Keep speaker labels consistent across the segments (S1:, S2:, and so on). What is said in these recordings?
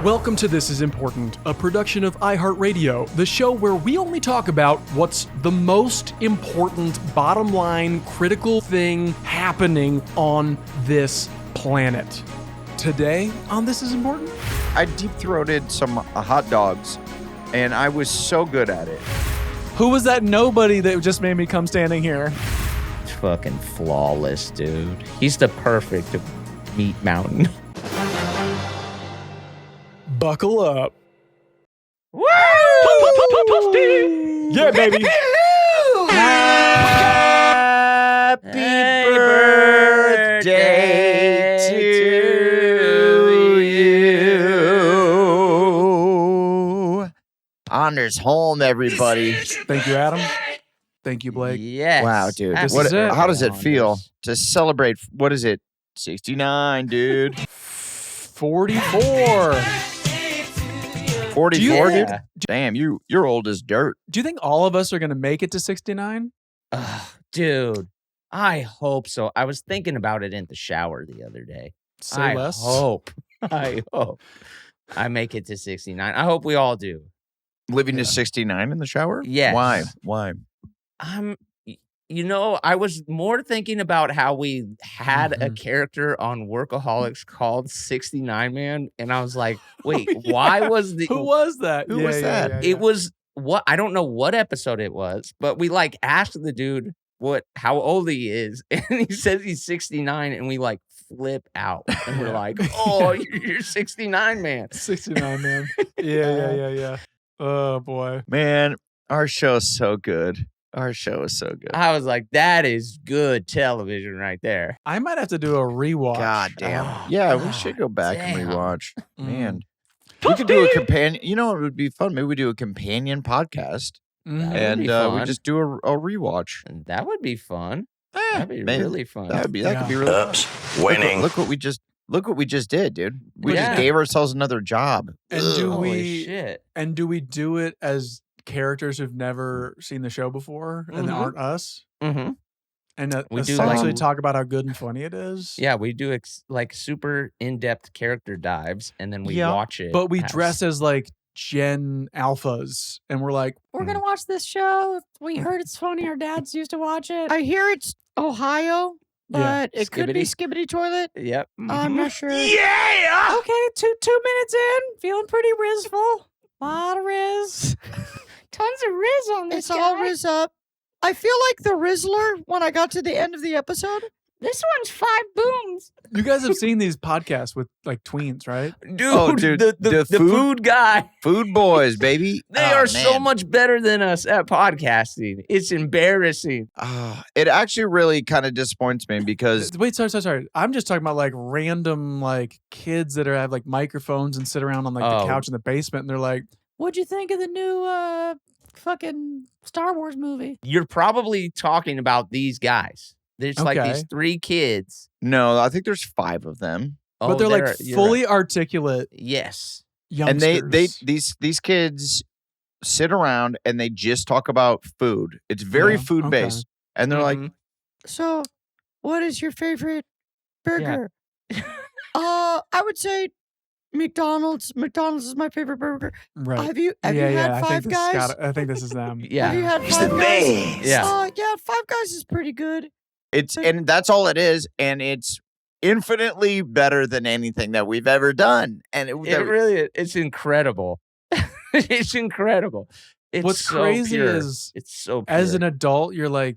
S1: Welcome to This Is Important, a production of iHeartRadio, the show where we only talk about what's the most important, bottom line, critical thing happening on this planet. Today on This Is Important,
S2: I deep-throated some hot dogs, and I was so good at it.
S3: Who was that nobody that just made me come standing here?
S4: It's fucking flawless, dude. He's the perfect meat mountain.
S1: buckle up.
S3: Woo! Yeah, baby.
S2: Happy birthday to you. Honors Holm, everybody.
S1: Thank you, Adam. Thank you, Blake.
S4: Yes.
S2: Wow, dude.
S1: This is it.
S2: How does it feel to celebrate, what is it, 69, dude?
S1: 44.
S2: 44,
S4: Yeah.
S2: dude? Damn, you're old as dirt.
S1: Do you think all of us are going to make it to 69?
S4: Dude, I hope so. I was thinking about it in the shower the other day.
S1: Say less.
S4: I hope I make it to 69. I hope we all do.
S2: Living to 69 in the shower?
S4: Yes.
S2: Why?
S4: I was more thinking about how we had a character on Workaholics called 69 Man, and I was like, wait, why was the
S1: Who was that?
S2: Who was that?
S1: Yeah.
S4: It was what I don't know what episode it was, but we like asked the dude how old he is, and he says he's 69, and we like flip out, and we're like, oh, you're 69, man.
S1: 69, man. Yeah. Oh, boy.
S2: Man, our show's so good. Our show is so good.
S4: I was like, that is good television right there.
S1: I might have to do a rewatch.
S2: God damn.
S4: Oh,
S2: Yeah, we
S4: God
S2: should go back and
S4: damn.
S2: rewatch.
S1: Mm.
S2: Man. We could do a companion. You know, it would be fun. Maybe we do a companion podcast
S1: Mhm.
S4: That would
S2: and
S4: be
S2: we
S4: fun.
S2: just do a rewatch.
S4: And that would be fun. That'd be
S2: maybe.
S4: really fun.
S2: That could be really
S5: Oops,
S2: fun.
S5: winning.
S2: Look what we just did, dude. We
S4: Yeah.
S2: just gave ourselves another job.
S1: And
S2: Ugh.
S1: do
S4: Holy
S1: we
S4: shit.
S1: do it as characters who've never seen the show before and
S4: Mhm.
S1: aren't us?
S4: Mm-hmm.
S1: And
S4: We do,
S1: essentially
S4: like-
S1: talk about how good and funny it is.
S4: Yeah, we do like super in-depth character dives, and then we
S2: Yeah,
S4: watch it.
S1: But we
S4: as-
S1: dress as like Gen Alphas, and we're like,
S6: We're gonna watch this show. We heard it's funny. Our dads used to watch it.
S7: I hear it's Ohio, but it could be Skibbity Toilet.
S4: Yep.
S7: I'm not sure.
S5: Yeah!
S6: Okay, two minutes in, feeling pretty rizful. Lot of riz. Tons of riz on this
S7: It's all riz up. I feel like the Rizzler when I got to the end of the episode.
S6: This one's 5 booms.
S1: you guys have seen these podcasts with like tweens, right?
S4: Dude,
S2: Oh, dude,
S4: the
S2: the
S4: food?
S2: food-
S4: guy.
S2: Food boys, baby.
S4: They
S2: Oh,
S4: are so
S2: man.
S4: much better than us at podcasting. It's embarrassing.
S2: It actually really kind of disappoints me because
S1: Wait, sorry. I'm just talking about like random like kids that have like microphones and sit around on like the
S4: Oh.
S1: couch in the basement, and they're like,
S6: What'd you think of the new fucking Star Wars movie?
S4: You're probably talking about these guys. There's like
S1: Okay.
S4: these 3 kids.
S2: no, I think there's 5 of them.
S1: but
S4: Oh,
S1: they're like
S4: you're
S1: fully
S4: right.
S1: articulate
S4: Yes.
S1: youngsters.
S2: And these kids sit around and they just talk about food. It's very
S1: Yeah,
S2: food based. And they're like,
S4: Mhm.
S7: So, what is your favorite burger? I would say McDonald's. McDonald's is my favorite burger.
S1: right.
S7: Have you had
S1: I
S7: Five
S1: think this
S7: Guys?
S1: I think this is them.
S4: Yeah.
S7: Have you had
S5: It's the
S7: Five Guys?
S5: best.
S4: Yeah.
S7: Yeah, Five Guys is pretty good.
S2: and that's all it is. And it's infinitely better than anything that we've ever done. And
S4: It really it's incredible. It's incredible. It's
S1: What's
S4: so
S1: crazy
S4: pure.
S1: is
S4: It's so pure.
S1: as an adult, you're like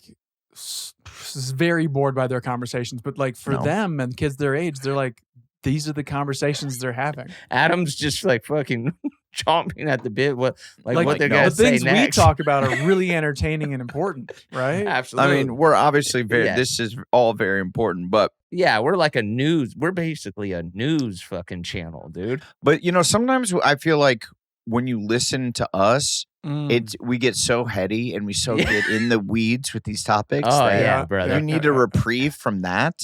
S1: very bored by their conversations. But like for
S2: No.
S1: them and kids their age, they're like, these are the conversations they're having.
S4: Adam's just like fucking chomping at the bit. What they're
S1: the
S4: gonna say
S1: things we
S4: next.
S1: talk about are really entertaining and important, right?
S2: I
S4: Absolutely.
S2: mean, we're obviously
S4: Yeah.
S2: this is all very important, but
S4: we're like we're basically a news fucking channel, dude.
S2: sometimes I feel like when you listen to us,
S1: Mm.
S2: we get so heady and we get in the weeds with these topics.
S4: Oh
S2: that
S4: yeah,
S1: yeah.
S4: brother.
S2: you need a reprieve from that.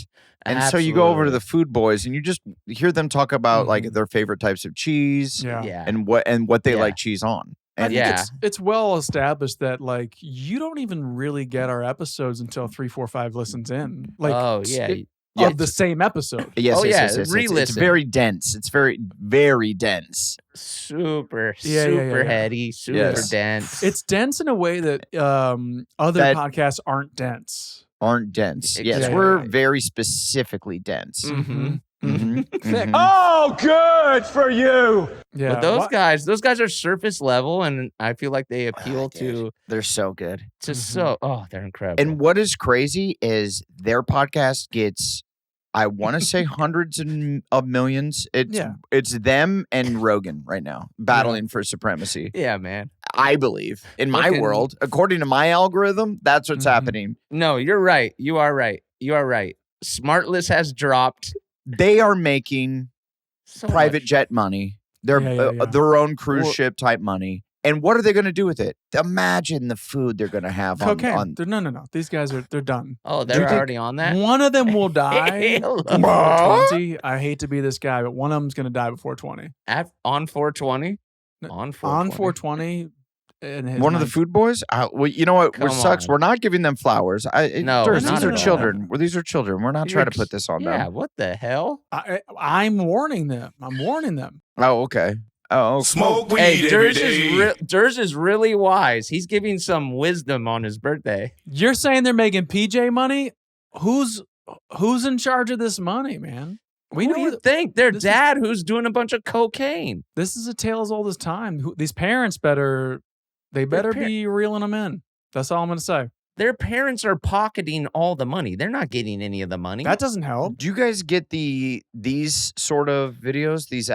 S2: And so you go over to the food boys and you just hear them talk about like
S1: Mhm.
S2: their favorite types of cheese
S1: Yeah.
S4: Yeah.
S2: and what they
S4: Yeah.
S2: like cheese on.
S1: I
S2: And
S1: think
S4: yeah.
S1: it's well established that like you don't even really get our episodes until 3, 4, 5 listens in. Like
S4: oh yeah.
S3: of the same episode.
S2: Yes,
S4: Oh,
S2: yes,
S4: yeah,
S2: yes. It's
S4: re-listen.
S2: very dense. It's very, very dense.
S4: Super
S3: Yeah.
S4: heady, super
S2: Yes.
S4: dense.
S3: It's dense in a way that other
S2: That-
S3: podcasts aren't dense.
S2: Aren't dense. Yes,
S4: Exactly.
S2: we're very specifically dense.
S4: Mhm.
S2: Mhm,
S3: Thick.
S2: mhm.
S5: Oh, good for you.
S3: Yeah.
S4: But those guys are surface level, and I feel like they appeal
S2: dude. They're so good.
S4: they're incredible.
S2: And what is crazy is their podcast gets, I want to say hundreds of millions. It's them and Rogan right now battling for supremacy.
S4: yeah, man.
S2: I believe in my
S4: Fucking-
S2: world, according to my algorithm, that's what's happening.
S4: No, you're right. You are right. Smartless has dropped
S2: They are making
S4: so
S2: private
S4: much.
S2: jet money. They're
S3: Yeah.
S2: their own cruise
S4: Well-
S2: ship type money. And what are they going to do with it? Imagine the food they're going to have
S3: cocaine.
S2: on
S3: No. These guys they're done.
S4: Oh,
S2: Do
S4: they're
S2: you think-
S4: already on that.
S3: One of them will die
S4: Hell
S3: before 20. I hate to be this guy, but one of them's going to die before 20.
S4: On 420.
S3: No,
S4: On 420.
S3: On 420. In his
S2: one of the
S3: mind.
S2: food boys. Well, you know what?
S4: Come
S2: Which sucks.
S4: on.
S2: We're not giving them flowers.
S4: No,
S2: Durs,
S4: not
S2: these are
S4: at all.
S2: children. Well, these are children. We're not trying to put this on
S4: Yeah,
S2: them.
S4: what the hell?
S3: I'm warning them.
S2: Oh, okay. Oh,
S5: Smoke weed
S4: Hey,
S5: every day.
S4: Durs is really wise. He's giving some wisdom on his birthday.
S3: You're saying they're making PJ money? Who's in charge of this money, man?
S4: Who do you think? Their
S3: this is-
S4: dad who's doing a bunch of cocaine.
S3: This is a tale as old as time. These parents better be reeling them in. That's all I'm going to say.
S4: Their parents are pocketing all the money. They're not getting any of the money.
S3: That doesn't help.
S2: do you guys get these sort of videos? These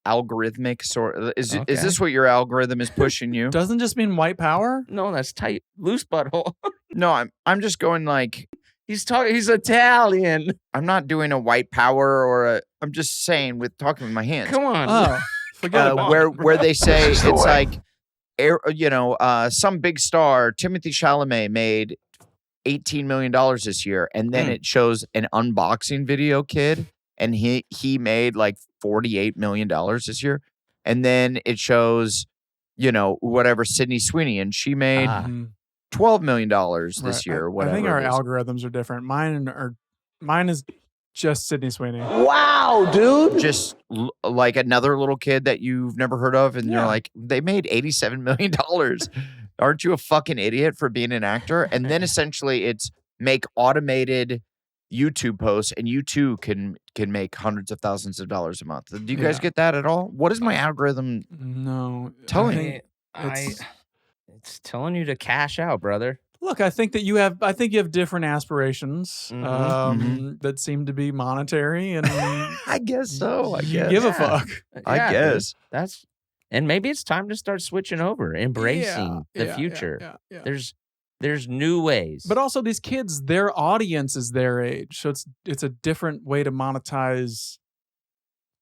S2: algorithmic sort. Is
S4: Okay.
S2: this what your algorithm is pushing you?
S3: Doesn't just mean white power.
S4: No, that's tight. Loose butthole.
S2: No, I'm just going like
S4: He's Italian.
S2: I'm not doing a white power or I'm just saying with talking with my hands.
S4: Come on.
S3: Oh, forget about it.
S2: where they say it's like, some big star, Timothy Chalamet made $18 million this year, and then it shows an unboxing video kid, and he made like $48 million this year, and then it shows, whatever Sydney Sweeney, and she made
S3: Mhm.
S2: $12 million this
S3: Right.
S2: year, or whatever.
S3: I think our
S2: it is.
S3: algorithms are different. Mine is just Sydney Sweeney.
S5: Wow, dude.
S2: Just like another little kid that you've never heard of, and you're
S3: Yeah.
S2: like, they made $87 million. Aren't you a fucking idiot for being an actor? And then essentially it's make automated YouTube posts, and you too can make hundreds of thousands of dollars a month. Do you guys
S3: Yeah.
S2: get that at all? What is my algorithm?
S3: No,
S2: Tell
S3: I
S2: me.
S3: think it's-
S4: It's telling you to cash out, brother.
S3: Look, I think you have different aspirations
S4: Mhm.
S3: that seem to be monetary, and
S2: I guess so. I
S3: you
S2: guess.
S3: give a
S4: Yeah.
S3: fuck.
S2: I
S4: Yeah, dude.
S2: guess.
S4: And maybe it's time to start switching over, embracing the future.
S3: Yeah.
S4: There's new ways.
S3: But also, these kids, their audience is their age, so it's a different way to monetize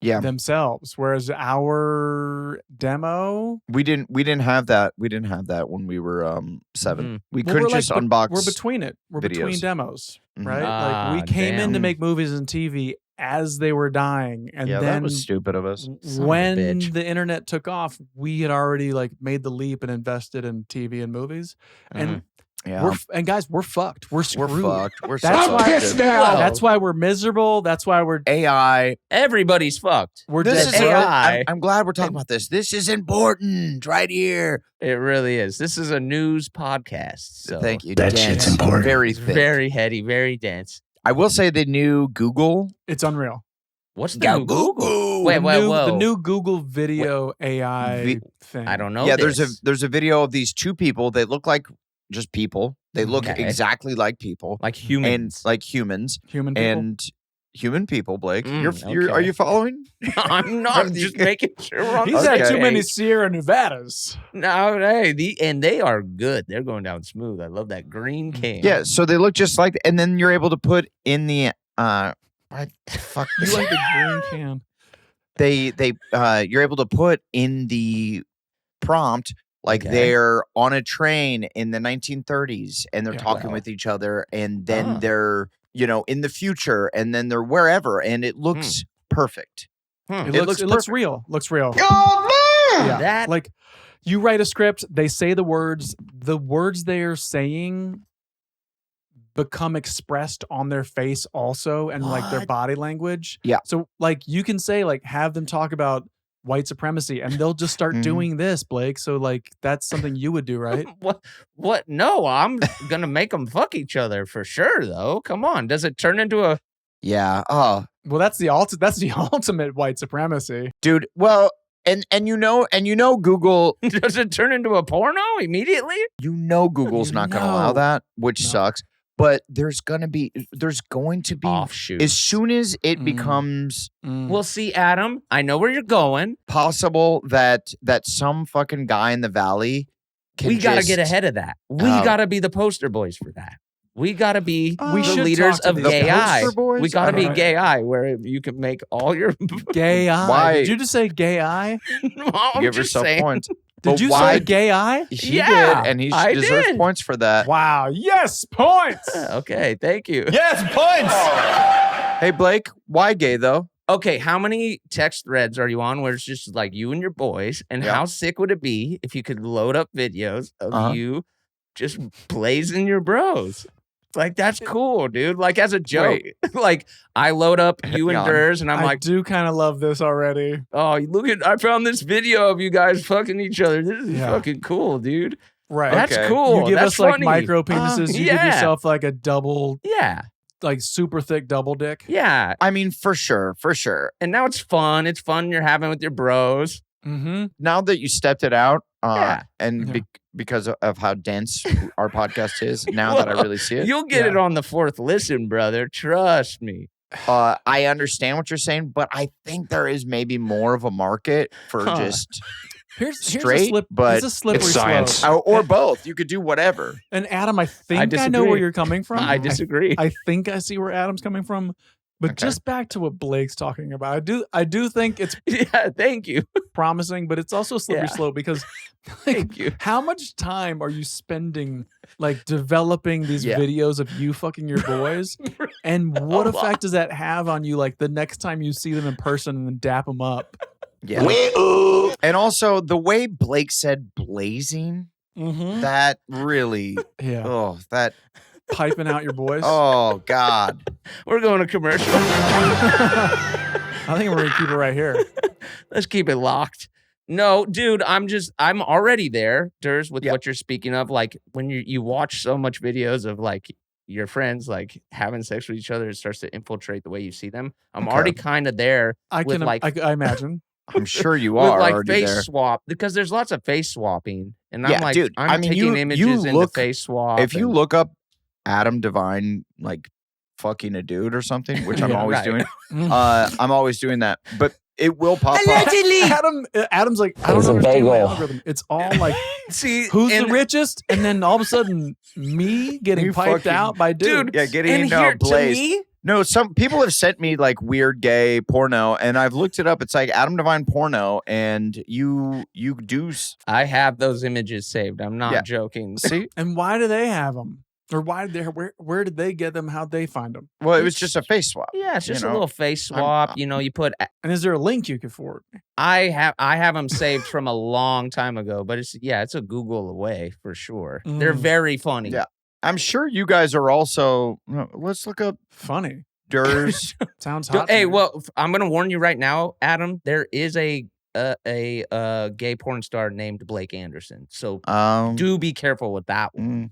S2: Yeah.
S3: themselves. Whereas our demo,
S2: We didn't have that. We didn't have that when we were 7. We
S3: well,
S2: couldn't
S3: we're
S2: just
S3: like,
S2: unbox.
S3: We're between it. We're between
S2: videos.
S3: demos,
S2: Mhm.
S3: right?
S4: Ah,
S3: Like we came in to
S2: damn.
S3: make movies and TV as they were dying, and
S2: Yeah,
S3: then
S2: that was stupid of us.
S4: Son of a
S3: when
S4: bitch.
S3: the internet took off, we had already made the leap and invested in TV and movies, and
S2: Yeah.
S3: and guys, we're fucked. We're
S2: We're
S3: screwed.
S2: fucked. We're
S3: That's
S2: so
S3: why-
S2: fucked.
S5: Pissed now.
S3: That's why we're miserable. That's why we're
S2: AI.
S4: Everybody's fucked.
S2: This
S3: dead
S2: is
S3: broke.
S4: AI.
S2: I'm glad we're talking about this. This is important right here.
S4: It really is. This is a news podcast. So
S2: Thank you.
S5: That
S2: dense,
S5: shit's important.
S2: Very
S4: it's
S2: thick.
S4: very heady, very dense.
S2: I will say the new Google.
S3: It's unreal.
S4: What's the new Google? Wait,
S3: the
S4: wait,
S3: new,
S4: whoa.
S3: the new Google video AI thing.
S4: I don't know.
S2: Yeah,
S4: this.
S2: there's a video of these two people. They look like just people. They look
S4: Okay.
S2: exactly like people.
S4: Like humans.
S2: And like humans.
S3: Human people.
S2: And human people, Blake.
S4: Mm,
S2: Are
S4: okay.
S2: you following?
S4: I'm not. I'm just making sure we're on
S3: He's
S4: the
S3: had
S2: Okay.
S3: too many
S4: page.
S3: Sierra Nevadas.
S4: No, hey, and they are good. They're going down smooth. I love that green can.
S2: Yeah, so they look just like, and then you're able to put in the what the fuck
S3: You like the green can.
S2: you're able to put in the prompt like
S4: Okay.
S2: they're on a train in the 1930s and they're
S3: Yeah.
S2: talking
S4: Wow.
S2: with each other, and then
S4: Ah.
S2: they're in the future, and then they're wherever, and it looks perfect.
S4: Hmm.
S3: It,
S2: It
S3: looks
S2: looks
S3: real. Looks real.
S5: Oh, man.
S3: Yeah.
S4: That-
S3: Like you write a script, they say the words they are saying become expressed on their face also and like their
S2: What?
S3: body language.
S2: Yeah.
S3: So like you can say like have them talk about white supremacy and they'll just start
S2: Mhm.
S3: doing this, Blake. So like that's something you would do, right?
S4: What? No, I'm gonna make them fuck each other for sure. Though, come on, does it turn into a?
S2: Yeah. Oh,
S3: Well, that's the ultimate white supremacy.
S2: dude. Well, and you know Google,
S4: Does it turn into a porno immediately?
S2: Google's not going to allow
S3: No.
S2: that, which
S3: No.
S2: sucks. But there's going to be
S4: Offshoot.
S2: as soon as it
S3: Mm.
S2: becomes
S4: Well, see, Adam, I know where you're going.
S2: possible that some fucking guy in the valley can
S4: We got to
S2: just-
S4: get ahead of that. We
S2: Oh.
S4: got to be the poster boys for that. We got to be
S3: We
S4: the
S3: should
S4: leaders
S3: talk to
S4: of
S3: these
S4: gay eye.
S2: poster boys?
S4: We got to
S2: I
S4: be
S2: don't know.
S4: gay eye, where you can make all your.
S3: Gay eye.
S2: Why-
S3: Did you just say gay eye?
S4: I'm
S2: Give
S4: just
S2: yourself
S4: saying.
S2: points.
S3: Did
S2: But
S3: you
S2: why-
S3: say gay eye?
S2: He
S4: Yeah,
S2: did, and he
S4: I
S2: deserves
S4: did.
S2: points for that.
S3: Wow. Yes, points.
S4: Okay, thank you.
S5: Yes, points.
S2: Hey Blake, why gay though?
S4: Okay, how many text threads are you on where it's just like you and your boys? And
S2: Yeah.
S4: how sick would it be if you could load up videos of
S2: Uh-huh.
S4: you just blazing your bros? Like, that's cool, dude. Like, as a joke. Like, I load up you and
S2: Yawn.
S4: Durs, and I'm
S3: I
S4: like,
S3: do kind of love this already.
S4: oh, look at, I found this video of you guys fucking each other. This is
S3: Yeah.
S4: fucking cool, dude.
S3: Right.
S4: That's
S2: Okay.
S4: cool.
S3: You give
S4: That's
S3: us like
S4: funny.
S3: micro penises. You give
S4: yeah.
S3: yourself like a double,
S4: Yeah.
S3: like super thick double dick.
S4: Yeah.
S2: I mean, for sure.
S4: And now it's fun. It's fun you're having with your bros.
S3: Mm-hmm.
S2: Now that you stepped it out,
S4: Yeah.
S2: and
S3: Yeah.
S2: because of how dense our podcast is, now that I really see it,
S4: You'll get
S3: Yeah.
S4: it on the fourth listen, brother. Trust me.
S2: I understand what you're saying, but I think there is maybe more of a market for
S4: Huh.
S2: just
S3: Here's a
S2: Straight,
S3: slip,
S2: but
S3: it's a slippery
S5: it's science.
S3: slope.
S2: or both. You could do whatever.
S3: And Adam, I think I, know
S4: disagree.
S3: where you're coming from.
S4: I disagree.
S3: I think I see where Adam's coming from. But
S2: Okay.
S3: just back to what Blake's talking about, I do think it's
S4: Yeah, thank you.
S3: promising, but it's also a slippery
S4: Yeah.
S3: slope because like,
S4: Thank you.
S3: how much time are you spending like developing these
S2: Yeah.
S3: videos of you fucking your boys? And what
S4: A
S3: effect
S4: lot.
S3: does that have on you like the next time you see them in person and then dap them up?
S2: Yeah. And also the way Blake said blazing,
S3: Mm-hmm.
S2: that really,
S3: Yeah.
S2: that,
S3: Piping out your boys.
S2: oh God.
S4: We're going to commercial.
S3: I think we're gonna keep it right here.
S4: Let's keep it locked. No, dude, I'm already there, Durs, with
S2: Yeah.
S4: what you're speaking of. Like when you watch so much videos of like your friends like having sex with each other, it starts to infiltrate the way you see them. I'm
S2: Okay.
S4: already kind of there
S3: I
S4: with
S3: can
S4: like
S3: I imagine.
S2: I'm sure you
S4: with
S2: are
S4: like
S2: already
S4: face
S2: there.
S4: swap because there's lots of face swapping, and
S2: Yeah,
S4: I'm like,
S2: dude,
S4: I'm
S2: I mean,
S4: taking
S2: you
S4: images into
S2: look-
S4: face swap.
S2: If you
S4: and-
S2: look up Adam Devine, like fucking a dude or something, which I'm
S3: Yeah,
S2: always
S4: right.
S2: doing,
S3: Mm.
S2: I'm always doing that. But it will pop up.
S3: Adam's like, I don't
S5: It's a
S3: understand my
S5: bagel.
S3: algorithm. It's all like,
S4: see
S3: who's
S4: and-
S3: the richest? And then all of a sudden, me getting
S2: You
S3: piped
S2: fucking-
S3: out by dude.
S4: Dude,
S2: Yeah, getting
S4: and
S2: into
S4: here,
S2: a blaze.
S4: to me,
S2: No, some people have sent me like weird gay porno, and I've looked it up. It's like Adam Devine porno, and you do
S4: I have those images saved. I'm not
S2: Yeah.
S4: joking.
S2: see.
S3: And why do they have them? Or why did they? Where did they get them? How'd they find them?
S2: Well, it was just a face swap.
S4: Yeah, it's
S2: You
S4: just
S2: know,
S4: a little face
S2: I'm-
S4: swap. You know, you put.
S3: And is there a link you could forward me?
S4: I have them saved from a long time ago, but it's a Google away for sure. They're
S3: Mm.
S4: very funny.
S2: Yeah. I'm sure you guys are also. Let's look up
S3: Funny.
S2: Durs.
S3: Sounds hot.
S4: Hey,
S3: to me.
S4: well, I'm gonna warn you right now, Adam. There is a gay porn star named Blake Anderson. So do be careful with that one.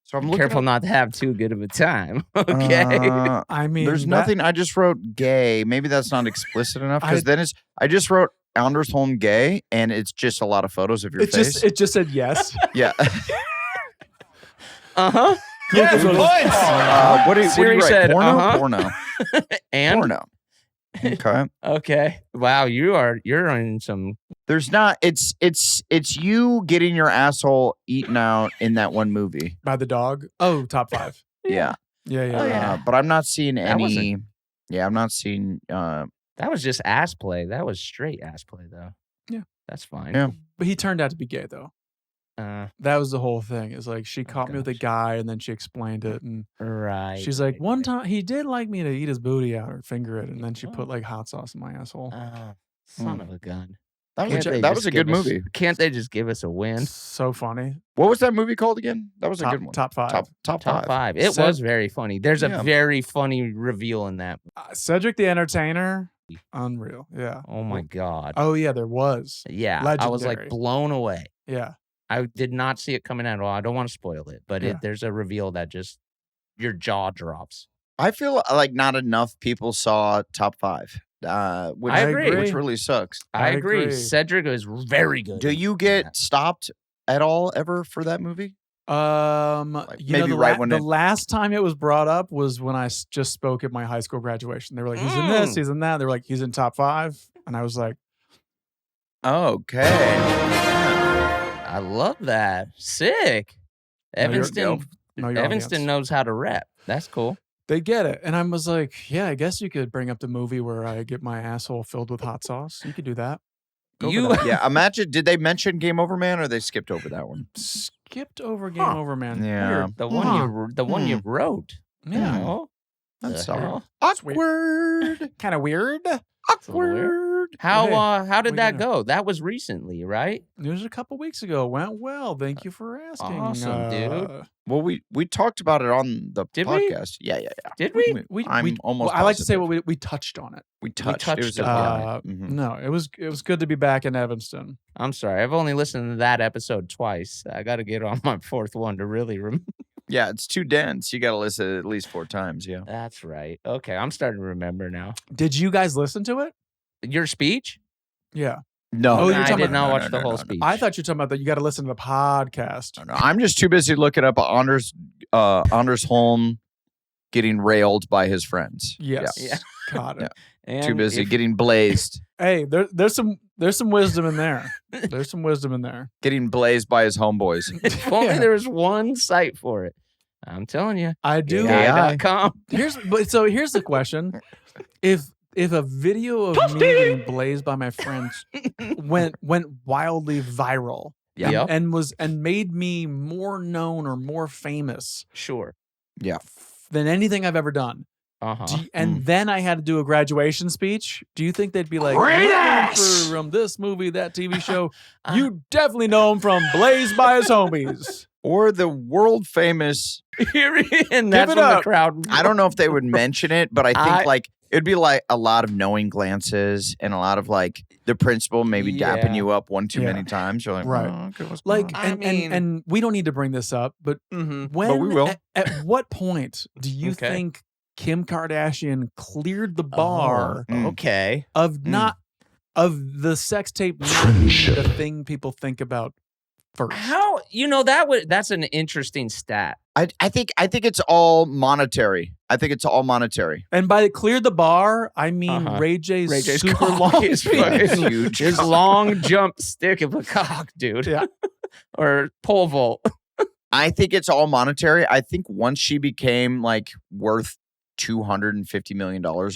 S2: So I'm
S4: Be
S2: looking.
S4: careful not to have too good of a time. Okay.
S3: I mean,
S2: There's
S3: that-
S2: nothing. I just wrote gay. Maybe that's not explicit enough because then it's. I just wrote Anders Holm gay, and it's just a lot of photos of your
S3: It
S2: face.
S3: just said yes.
S2: yeah.
S4: Uh-huh.
S5: Yes, points.
S2: What do you
S4: Siri
S2: write?
S4: said,
S2: Porno.
S4: uh-huh.
S2: Porno.
S4: And
S2: Porno. Okay.
S4: okay. Wow, you're in some.
S2: There's not. It's you getting your asshole eaten out in that one movie.
S3: By the dog. Oh, top 5.
S2: Yeah.
S3: Yeah, yeah.
S4: Oh,
S3: yeah.
S4: yeah.
S2: But I'm not seeing
S4: That
S2: any.
S4: wasn't-
S2: Yeah, I'm not seeing.
S4: That was just ass play. That was straight ass play, though.
S3: Yeah.
S4: That's fine.
S2: Yeah.
S3: But he turned out to be gay though. That was the whole thing. Is like she caught me with a
S4: gosh.
S3: guy, and then she explained it, and
S4: Right.
S3: she's like,
S4: right,
S3: one
S4: right.
S3: time he did like me to eat his booty out or finger it, and then she put like hot sauce in my asshole.
S4: Son of a gun.
S2: That was a good movie.
S4: Can't they just give us a win?
S3: So funny.
S2: What was that movie called again? That was a good one.
S3: Top 5.
S2: Top
S4: Top
S2: 5.
S4: 5. It was very funny. There's a very funny reveal in that.
S3: Cedric the Entertainer. Unreal. Yeah.
S4: Oh my God.
S3: Oh yeah, there was.
S4: Yeah.
S3: Legendary.
S4: I was like blown away.
S3: Yeah.
S4: I did not see it coming at all. I don't want to spoil it, but
S3: Yeah.
S4: there's a reveal that just your jaw drops.
S2: I feel like not enough people saw Top 5. Which,
S4: I agree.
S2: Which really sucks.
S4: I agree. Cedric was very good.
S2: Do you get stopped at all ever for that movie?
S3: You know,
S2: maybe when
S3: the last time it was brought up was when I just spoke at my high school graduation. They were like, he's in this, he's in that. They were like, he's in Top 5. And I was like,
S2: okay.
S4: I love that. Sick. Evanston knows how to rap. That's cool.
S3: They get it. And I was like, yeah, I guess you could bring up the movie where I get my asshole filled with hot sauce. You could do that.
S2: Yeah, imagine, did they mention Game Over Man or they skipped over that one?
S3: Skipped over Game Over Man.
S2: Yeah.
S3: Weird.
S4: The one you wrote.
S3: Yeah.
S4: You know?
S2: That's
S4: The hell?
S2: awkward.
S3: Kind of weird.
S2: Awkward.
S4: How did
S3: we
S4: that
S3: gonna-
S4: go? That was recently, right?
S3: It was a couple weeks ago. Went well. Thank you for asking.
S4: Awesome, dude.
S2: Well, we talked about it on the
S4: Did we?
S2: podcast. Yeah.
S4: Did we?
S2: I'm almost
S3: I like to say
S2: positive.
S3: we touched on it.
S2: We touched
S4: touched
S2: it. Was
S4: it.
S2: mhm.
S3: No, it was good to be back in Evanston.
S4: I'm sorry. I've only listened to that episode twice. I got to get on my 4th one to really remember.
S2: Yeah, it's too dense. You got to listen at least 4 times. Yeah.
S4: That's right. Okay, I'm starting to remember now.
S3: Did you guys listen to it?
S4: Your speech?
S3: Yeah.
S2: No,
S3: Oh, you're
S4: I
S3: talking
S4: did
S3: about-
S4: not
S2: no,
S4: watch
S2: no,
S4: the
S2: no,
S4: whole
S2: no, no.
S4: speech.
S3: I thought you were talking about that. You got to listen to the podcast.
S2: No, I'm just too busy looking up Anders Holm getting railed by his friends.
S3: Yes.
S4: Yeah.
S3: Got it.
S4: And
S2: Too busy
S4: if-
S2: getting blazed.
S3: Hey, there's some wisdom in there. There's some wisdom in there.
S2: Getting blazed by his homeboys.
S4: If only
S3: Yeah.
S4: there was one site for it. I'm telling you.
S3: I do.
S2: Yeah.
S4: AI.com.
S3: Here's the question: If a video of me getting blazed by my friends went wildly viral,
S4: Yep.
S3: and made me more known or more famous
S4: Sure.
S3: than anything I've ever done,
S4: Uh-huh.
S3: and then I had to do a graduation speech, do you think they'd be like, "You're known from this movie, that TV show, you definitely know him from Blazed by his homies"?
S2: Or the world famous.
S4: And that's
S3: it
S4: when the
S3: up.
S4: crowd.
S2: I don't know if they would mention it, but I think
S4: I-
S2: like it'd be like a lot of knowing glances and a lot of like the principal maybe
S4: Yeah.
S2: dapping you up one too
S3: Yeah.
S2: many times. You're like,
S3: Right.
S2: oh, okay, what's
S3: Like,
S2: going on?
S4: I
S3: and,
S4: mean-
S3: and we don't need to bring this up, but
S4: Mhm.
S3: when
S2: we will.
S3: At what point do you
S4: Okay.
S3: think Kim Kardashian cleared the bar
S4: Okay.
S3: of of the sex tape not being the thing people think about first?
S4: How that's an interesting stat.
S2: I think it's all monetary. I think it's all monetary.
S3: And by cleared the bar, I mean
S4: Uh-huh.
S3: Ray J's super
S4: cock
S3: long
S4: is
S3: penis.
S4: fucking
S2: Huge.
S4: His long jump stick of a cock, dude.
S3: Yeah.
S4: Or pole vault.
S2: I think it's all monetary. I think once she became like worth $250 million or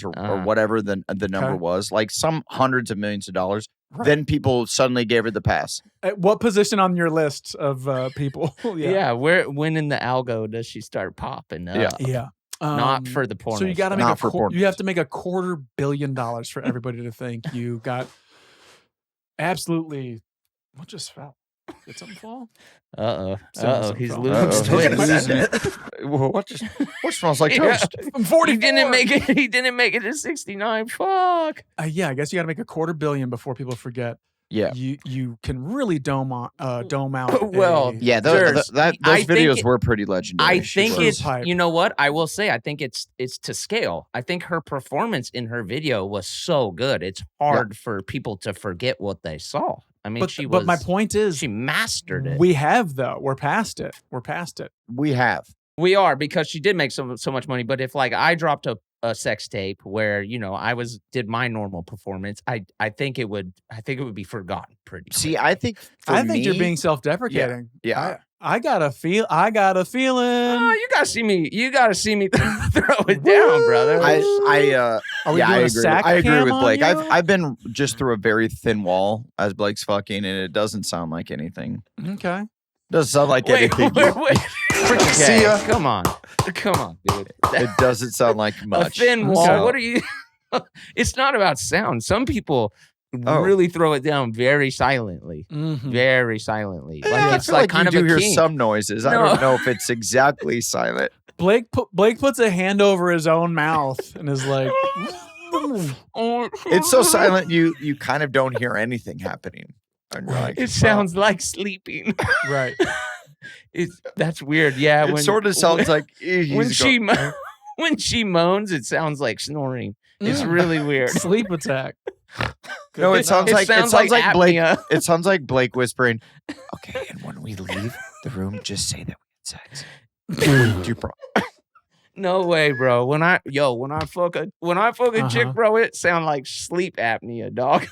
S2: whatever the number
S3: Okay.
S2: was, like some hundreds of millions of dollars,
S3: Right.
S2: then people suddenly gave her the pass.
S3: At what position on your list of people?
S4: Yeah. When in the algo does she start popping up?
S2: Yeah.
S3: Yeah.
S4: Not for the porno.
S3: So you got to
S4: stuff.
S3: make
S2: Not for porn.
S3: you have to make $250 million for everybody to think you got absolutely. What just fell? Did something fall?
S4: Uh-oh.
S3: Something
S4: He's
S3: fell.
S4: losing his
S2: Uh-oh.
S4: twist.
S2: Losing it. what smells like
S4: Yeah.
S2: toast?
S3: I'm 44.
S4: He didn't make it to 69. Fuck.
S3: Yeah, I guess you got to make $250 million before people forget.
S2: Yeah.
S3: You can really dome out.
S4: Well,
S3: a-
S2: Yeah,
S4: There's-
S2: those
S4: I think
S2: videos
S4: it-
S2: were pretty legendary.
S4: I think
S3: was.
S4: it's,
S3: Hype.
S4: you know what? I will say, I think it's to scale. I think her performance in her video was so good. It's hard for people to forget what they saw. I mean,
S3: but my point is,
S4: she mastered it.
S3: we have though. We're past it.
S2: we have.
S4: We are, because she did make so much money. But if like I dropped a sex tape where, you know, did my normal performance, I think it would be forgotten pretty quick.
S2: See, I think
S3: I think you're being self-deprecating.
S2: Yeah.
S3: I got a feeling.
S4: Oh, you gotta see me. You gotta see me throw it down, brother.
S3: Are we
S2: yeah,
S3: doing
S2: I
S3: a
S2: agree.
S3: sack
S2: I agree
S3: cam
S2: with
S3: on
S2: Blake.
S3: you?
S2: I've been just through a very thin wall as Blake's fucking, and it doesn't sound like anything.
S3: Okay.
S2: Doesn't sound like
S4: wait,
S2: anything.
S4: wait.
S2: See ya.
S4: Come on, dude.
S2: It doesn't sound like
S4: A
S2: much.
S4: thin wall.
S3: Okay.
S4: What are you? It's not about sound. Some people really throw it down very silently.
S3: Mhm.
S4: Very silently. Like
S2: I
S4: it's
S2: feel
S4: like kind
S2: you
S4: of
S2: do
S4: a
S2: hear
S4: kink.
S2: some noises. I
S4: No.
S2: don't know if it's exactly silent.
S3: Blake puts a hand over his own mouth and is like,
S2: It's so silent you kind of don't hear anything happening. And you're like,
S4: It sounds like sleeping.
S3: right.
S4: That's weird. Yeah.
S2: it sort of sounds like
S4: when when she moans, it sounds like snoring. It's really weird.
S3: Sleep attack.
S2: No, it sounds like Blake.
S4: apnea.
S2: It sounds like Blake whispering. Okay, and when we leave the room, just say that we had sex. You pro-
S4: No way, bro. When I fuck a chick, bro, it sound like sleep apnea, dog.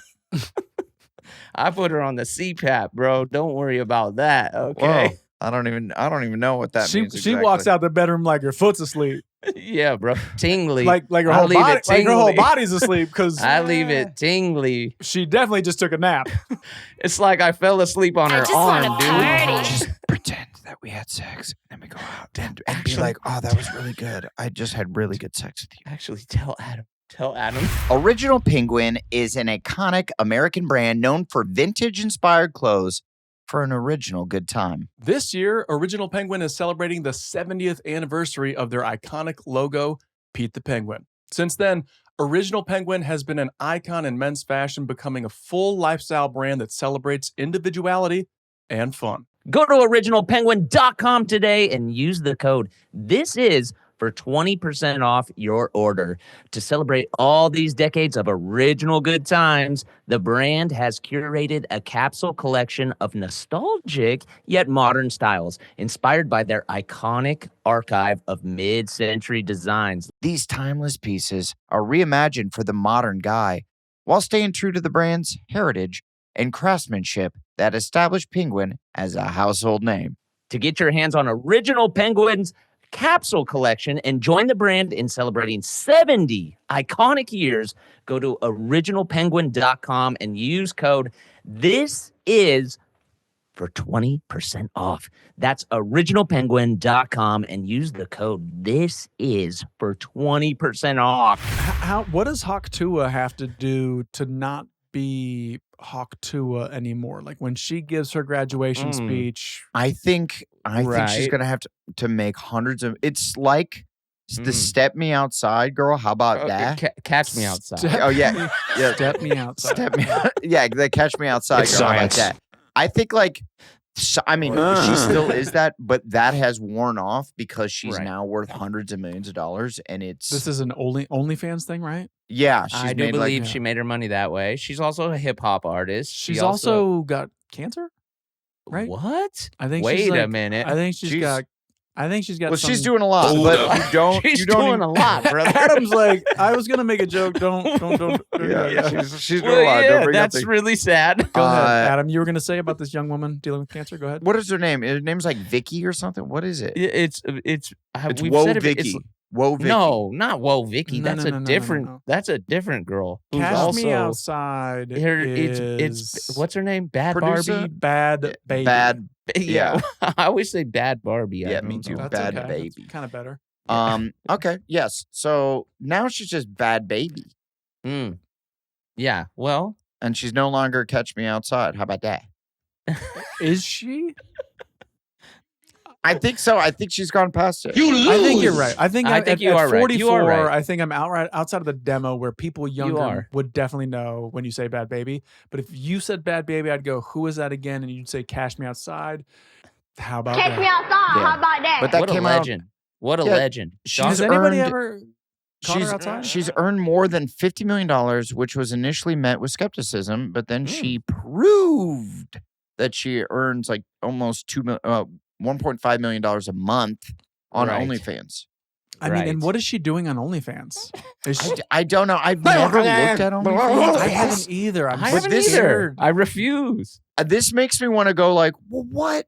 S4: I put her on the CPAP, bro. Don't worry about that. Okay.
S2: Whoa. I don't even know what that means.
S3: She walks out the bedroom like her foot's asleep.
S4: Yeah, bro. Tingly.
S3: Like her
S4: I
S3: whole
S4: leave
S3: body,
S4: it
S3: like her whole
S4: tingly.
S3: body's asleep because
S4: I leave it tingly.
S3: she definitely just took a nap.
S4: It's like I fell asleep on her
S6: just wanna
S4: arm, dude.
S6: party.
S2: Just pretend that we had sex, and then we go out and be like, "Oh, that was really good. I just had really good sex with you."
S4: Actually, tell Adam. Tell Adam.
S2: Original Penguin is an iconic American brand known for vintage-inspired clothes for an original good time.
S1: This year, Original Penguin is celebrating the 70th anniversary of their iconic logo, Pete the Penguin. Since then, Original Penguin has been an icon in men's fashion, becoming a full lifestyle brand that celebrates individuality and fun.
S8: Go to originalpenguin.com today and use the code This Is for 20% off your order. To celebrate all these decades of original good times, the brand has curated a capsule collection of nostalgic yet modern styles, inspired by their iconic archive of mid-century designs.
S2: These timeless pieces are reimagined for the modern guy while staying true to the brand's heritage and craftsmanship that established Penguin as a household name.
S8: To get your hands on Original Penguin's capsule collection and join the brand in celebrating 70 iconic years, go to originalpenguin.com and use code This Is for 20% off. That's originalpenguin.com and use the code This Is for 20% off.
S3: What does Hawk Tua have to do to not be Hawk Tua anymore? Like when she gives her graduation speech.
S2: I think she's
S4: Right.
S2: gonna have to make hundreds of. It's like the "Step Me Outside" girl. How about that?
S4: Catch me outside.
S3: Step-
S2: Oh yeah, yeah.
S3: Step me outside.
S2: Step me. Yeah, they catch me outside.
S5: It's
S2: girl. How about
S5: science.
S2: that? I think like. I mean, she still is that, but that has worn off because she's
S4: Right.
S2: now worth hundreds of millions of dollars, and it's
S3: This is an OnlyFans thing, right?
S2: yeah. She's
S4: I do
S2: made
S4: believe
S2: like
S4: she made her money that way. She's also a hip hop artist. She
S3: She's also got cancer. right?
S4: What?
S3: I think
S4: Wait
S3: she's
S4: a
S3: like,
S4: minute.
S3: I think she's got.
S2: Well, she's
S3: some-
S2: doing a lot,
S5: Hold
S2: but
S5: up.
S2: you don't.
S4: She's
S2: you don't
S4: doing
S2: even-
S4: a lot, brother.
S3: Adam's like, I was gonna make a joke. Don't.
S2: Yeah, she's doing
S4: Well,
S2: a lot.
S4: yeah,
S2: Don't bring up
S4: that's
S2: the-
S4: really sad.
S3: Go ahead,
S2: Uh,
S3: Adam. You were gonna say about this young woman dealing with cancer. Go ahead.
S2: What is her name? Her name's like Vicky or something. What is it?
S4: It's
S2: It's
S4: we've
S2: Whoa
S4: said it,
S2: Vicky.
S4: it's-
S2: Whoa Vicky.
S4: No, not Whoa Vicky.
S3: No,
S4: That's
S3: no,
S4: a
S3: no, no, no,
S4: different.
S3: no.
S4: That's a different girl. Who's
S3: Cash
S4: also
S3: Me Outside.
S4: it's what's her name? Bad
S2: Producer?
S4: Barbie.
S3: Bad Baby.
S2: Bad.
S4: Yeah, I always say Bad Barbie. I
S2: Yeah,
S4: don't
S2: me too.
S4: know.
S3: That's
S2: Bad Baby.
S3: Kind of better.
S2: Okay. Yes. So now she's just Bad Baby,
S4: Mm. Yeah. Well,
S2: and she's no longer Catch Me Outside. How about that?
S3: Is she?
S2: I think so. I think she's gone past it.
S5: You lose.
S3: I think you're right. I think
S4: I
S3: at,
S4: think
S3: at,
S4: you
S3: at
S4: are right.
S3: 44,
S4: You are right.
S3: I think I'm outside of the demo where people
S4: are.
S3: younger would definitely know when you say Bad Baby. But if you said Bad Baby, I'd go, who is that again? And you'd say Cash Me Outside. How about
S6: Catch
S3: that?
S6: me outside.
S2: Yeah.
S6: How about that?
S2: But that
S4: what a
S2: came out.
S4: legend. What a
S2: Yeah,
S4: legend.
S2: she's
S3: Has anybody
S2: earned-
S3: ever caught her outside?
S2: She's earned more than $50 million, which was initially met with skepticism, but then she proved that she earns like almost $1.5 million a month on
S4: Right.
S2: OnlyFans.
S3: I mean, and
S4: Right.
S3: what is she doing on OnlyFans? Is she,
S2: I don't know. I've never looked at OnlyFans.
S3: I haven't either. I'm
S4: I
S3: so
S4: haven't
S2: this-
S4: either.
S3: scared.
S4: I refuse.
S2: This makes me want to go like, well, what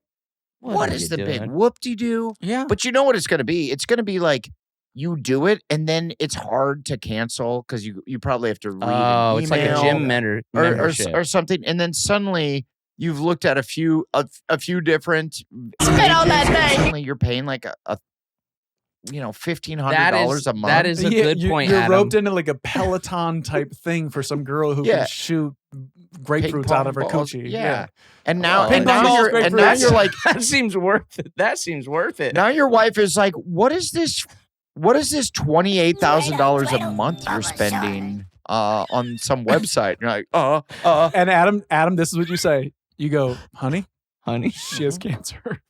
S4: are
S2: is
S4: you
S2: the big
S4: doing?
S2: whoop-de-doo?
S3: Yeah.
S2: But you know what it's going to be? It's going to be like you do it, and then it's hard to cancel because you probably have to read
S4: Oh,
S2: an
S4: it's like a
S2: email
S4: gym membership.
S2: or something, and then suddenly you've looked at a few different.
S6: Spit on that thing.
S2: Suddenly you're paying like a $1,500 a month.
S4: That is a good point,
S1: You're
S4: Adam.
S1: roped into like a Peloton type thing for some girl who
S2: Yeah.
S1: can shoot
S2: Ping
S1: grapefruits
S2: pong
S1: out of her
S2: balls.
S1: coochie.
S2: Yeah. And now,
S1: Ping
S2: and
S1: pong
S2: now
S1: balls,
S2: you're, and now
S1: grapefruits.
S2: you're like,
S4: That seems worth it. That seems worth it.
S2: now your wife is like, what is this $28,000 a month you're spending on some website? You're like,
S1: And Adam, this is what you say. You go, honey, she has cancer.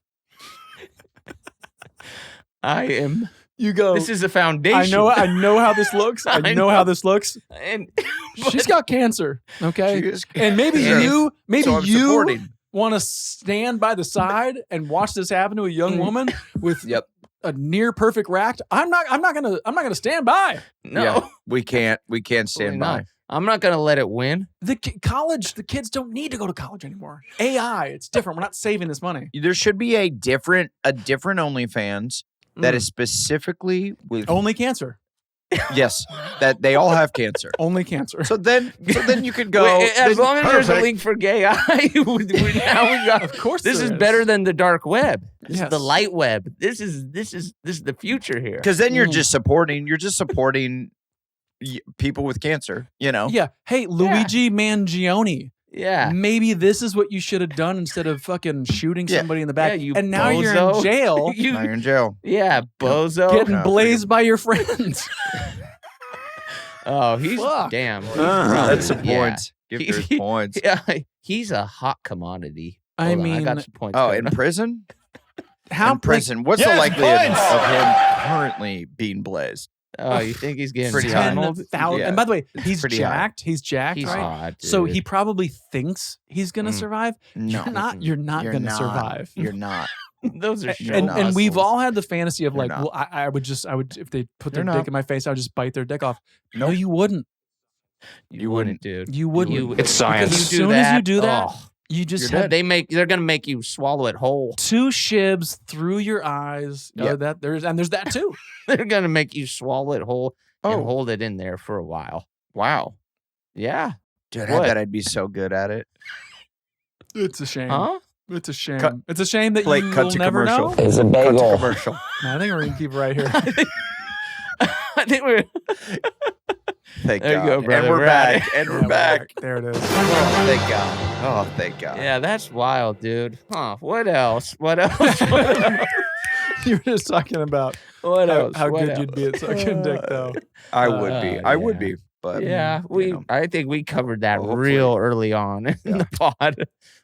S4: I am.
S1: You go.
S4: This is a foundation.
S1: I know how this looks. I know how this looks.
S4: And
S1: She's got cancer. Okay.
S2: She is-
S1: And maybe
S2: Yeah.
S1: you
S2: So I'm supporting.
S1: want to stand by the side and watch this happen to a young woman with
S2: Yep.
S1: a near perfect rack. I'm not gonna stand by.
S4: no,
S2: Yeah, we can't stand by.
S4: No. I'm not gonna let it win.
S1: The kids don't need to go to college anymore. AI, it's different. We're not saving this money.
S2: There should be a different OnlyFans that is specifically with
S1: Only cancer.
S2: yes, that they all have cancer.
S1: Only cancer.
S2: So then you could go.
S4: Wait, as long as there's a
S2: perfect.
S4: link for gay eye, now we got.
S1: Of course
S4: This
S1: there
S4: is
S1: is.
S4: better than the dark web. This
S1: Yes.
S4: is the light web. This is the future here.
S2: Because then you're just supporting people with cancer.
S1: Yeah. Hey, Luigi Mangione.
S4: Yeah.
S1: Maybe this is what you should have done instead of fucking shooting
S2: Yeah.
S1: somebody in the back.
S4: Yeah, you
S1: and now you're
S4: bozo.
S1: in jail
S4: You-
S2: Now you're in jail.
S4: yeah, bozo.
S1: getting
S2: No,
S1: blazed by your friends.
S4: Oh, he's
S1: Fuck.
S4: damn. He's
S2: That's some
S4: yeah.
S2: points. Give those points.
S4: Yeah, he's a hot commodity.
S1: I
S4: Hold on,
S1: mean,
S4: I got some points.
S2: Oh,
S4: coming
S2: in
S4: up.
S2: prison?
S1: how
S2: In prison. What's
S5: Yes,
S2: the likelihood
S5: points!
S2: of him currently being blazed?
S4: Oh, you think he's getting
S2: Pretty high.
S4: Arnold?
S1: 10,000.
S2: Yeah.
S1: And by the way, he's
S2: pretty high.
S1: jacked. He's jacked,
S4: He's
S1: right?
S4: hot.
S1: So
S4: dude.
S1: he probably thinks he's gonna
S4: Mm.
S1: survive.
S2: No.
S1: You're not
S2: You're
S1: gonna
S2: not.
S1: survive.
S2: You're not.
S4: Those are
S1: And,
S4: short
S1: and we've
S4: muscles.
S1: all had the fantasy of
S2: You're
S1: like,
S2: not.
S1: well, I would if they put their
S2: You're
S1: dick
S2: not.
S1: in my face, I would just bite their dick off. No,
S2: Nope.
S1: you wouldn't.
S4: You wouldn't, dude.
S1: You wouldn't.
S4: You-
S5: It's science.
S1: Because as
S4: You do
S1: soon as you
S4: that,
S1: do that,
S4: oh,
S1: you just
S2: you're
S1: have
S4: they're gonna make you swallow it whole.
S1: 2 shibs through your eyes.
S2: Yep.
S1: There's that too.
S4: They're gonna make you swallow it whole and
S2: Oh.
S4: hold it in there for a while.
S2: Wow.
S4: Yeah.
S2: Dude,
S4: What?
S2: I bet I'd be so good at it.
S1: It's a shame.
S4: Huh?
S1: It's a shame.
S2: Cut-
S1: It's a shame that
S2: Blake,
S1: you
S2: cut
S1: will
S2: to
S1: never
S2: commercial.
S1: know.
S5: It's a
S2: Cut to
S5: bagel.
S2: commercial.
S1: No, I think we're gonna keep it right here.
S4: I think we're
S2: Thank
S4: There you
S2: God.
S4: go, brother.
S2: And we're
S4: We're at
S2: back.
S4: it.
S2: And
S1: Yeah,
S2: we're back.
S1: There it is.
S2: Oh, thank God. Oh, thank God.
S4: yeah, that's wild, dude. Huh? What else? What else? What else?
S1: You were just talking about
S4: What
S1: how,
S4: else?
S1: how
S4: What
S1: good
S4: else?
S1: you'd be at sucking dick, though.
S2: I would be. I would
S4: yeah.
S2: be. But
S4: Yeah, I think we covered that
S2: Well,
S4: real early on in the pod.